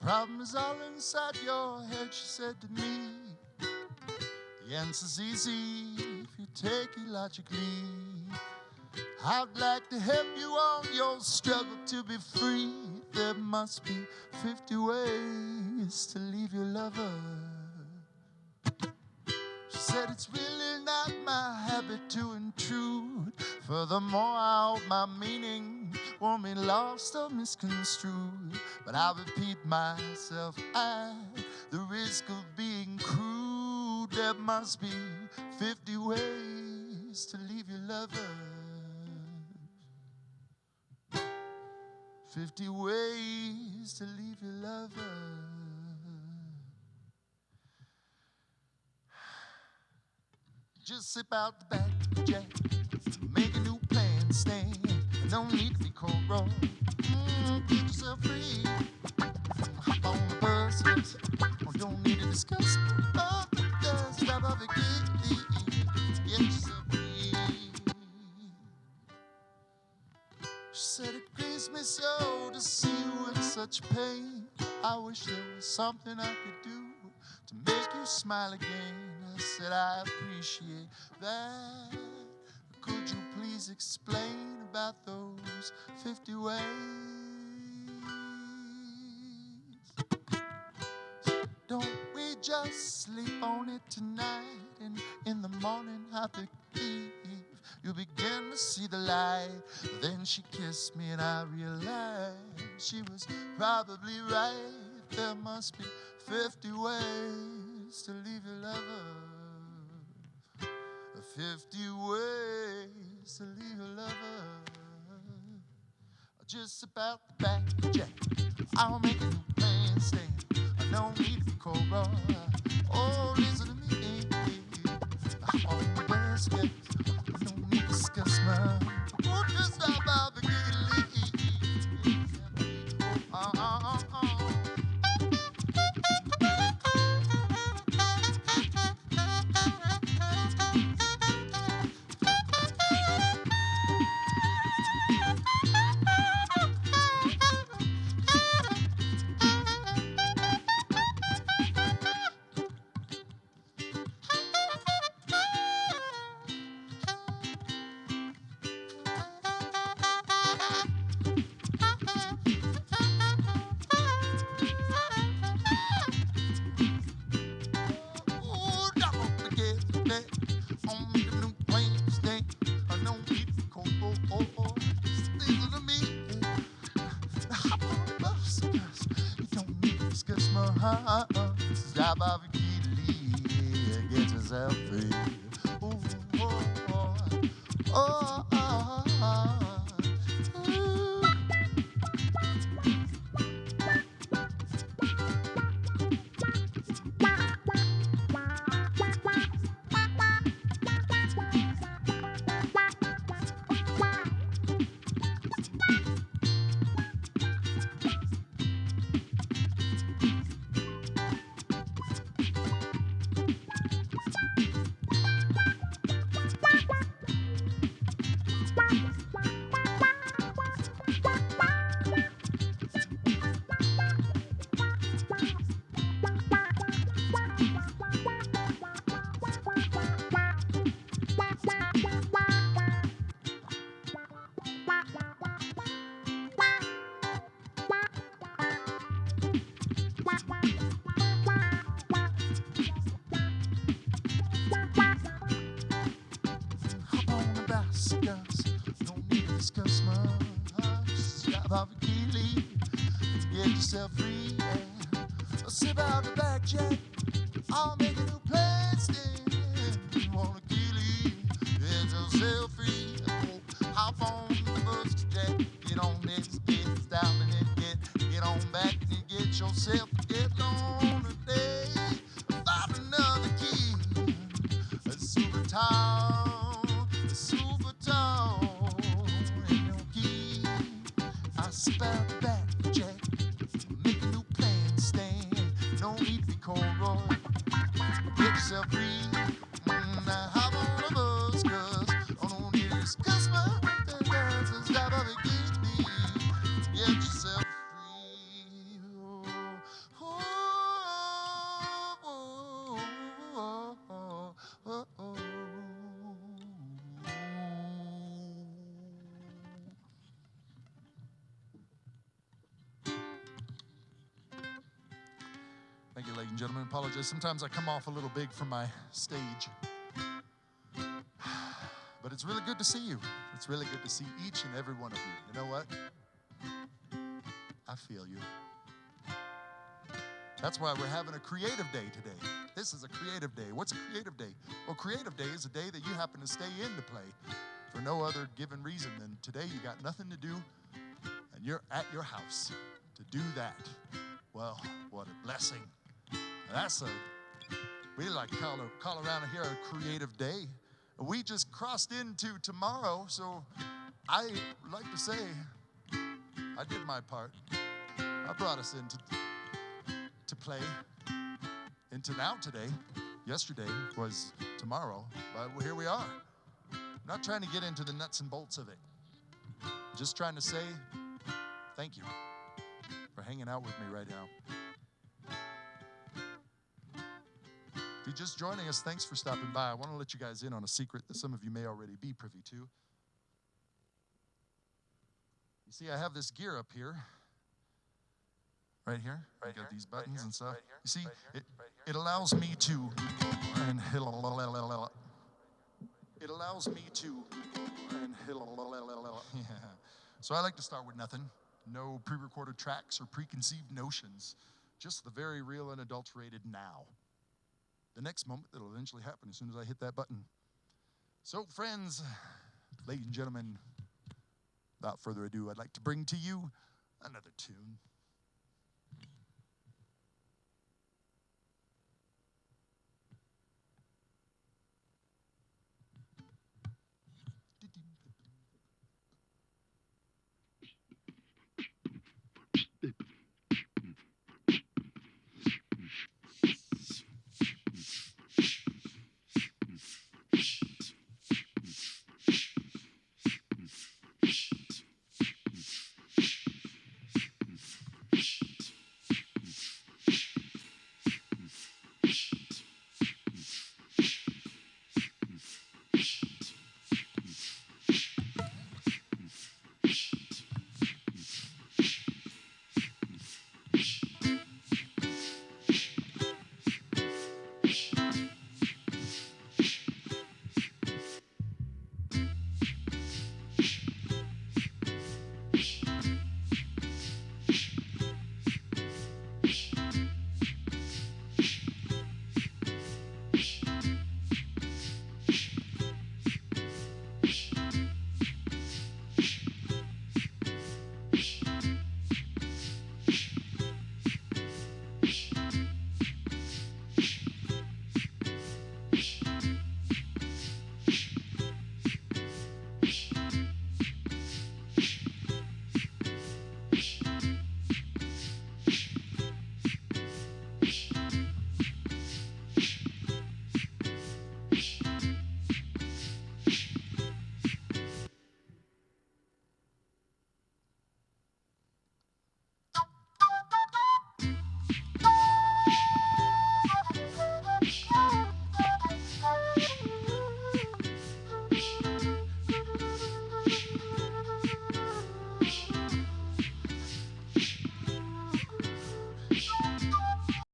problem is all inside your head, she said to me. The answer's easy if you take it logically. I'd like to help you on your struggle to be free. There must be 50 ways to leave your lover. She said it's really not my habit to intrude. Furthermore, I hope my meaning won't be lost or misconstrued. But I repeat myself at the risk of being crude. There must be 50 ways to leave your lover. 50 ways to leave your lover. Just slip out the back, Jack. Make a new plan, stand. No need to be cold raw. Get yourself free. Hop on the bus. Oh, don't need to discuss. Oh, the stop of the key. Get yourself free. She said it grieves me so to see you in such pain. I wish there was something I could do to make you smile again. I said I appreciate that. Could you please explain about those 50 ways? Don't we just sleep on it tonight, and in the morning I believe you begin to see the light. Then she kissed me and I realized she was probably right. There must be 50 ways to leave your lover. 50 ways to leave your lover. Just about the back, Jack. I'll make a new plan, stand. I don't need to be cold raw. Oh, listen to me. I'm on the west coast. I don't need to discuss my. Oh, just stop by the gate. Stop off your key to leave, get yourself free. Ooh, oh, oh, oh, oh, oh, ooh. Get yourself free, yeah. Sip out the back, Jack. I'll make a new plan, stand. You wanna kill it? Get yourself free. Oh, hop on the bus, Jack. Get on this, get down and then get on back and then get yourself get on today. Find another key. A super tall, and no key. I sip out the back, Jack. Make a new plan, stand. No need to be cold raw. Get yourself free. Now hop on the bus, 'cause I don't ladies and gentlemen. Apologize. Sometimes I come off a little big for my stage. But it's really good to see you. It's really good to see each and every one of you. You know what? I feel you. That's why we're having a creative day today. This is a creative day. What's a creative day? Well, creative day is a day that you happen to stay in to play for no other given reason than today you got nothing to do and you're at your house to do that. Well, what a blessing. That's we like call around here a creative day. We just crossed into tomorrow, so I like to say I did my part. I brought us into to play into now today. Yesterday was tomorrow, but here we are. I'm not trying to get into the nuts and bolts of it. Just trying to say thank you for hanging out with me right now. If you're just joining us, thanks for stopping by. I want to let you guys in on a secret that some of you may already be privy to. You see, I have this gear up here. Right here, I got these buttons and stuff. You see, it allows me to, it allows me to, yeah. So I like to start with nothing. No pre-recorded tracks or preconceived notions. Just the very real and unadulterated now. The next moment that'll eventually happen as soon as I hit that button. So friends, ladies and gentlemen, without further ado, I'd like to bring to you another tune.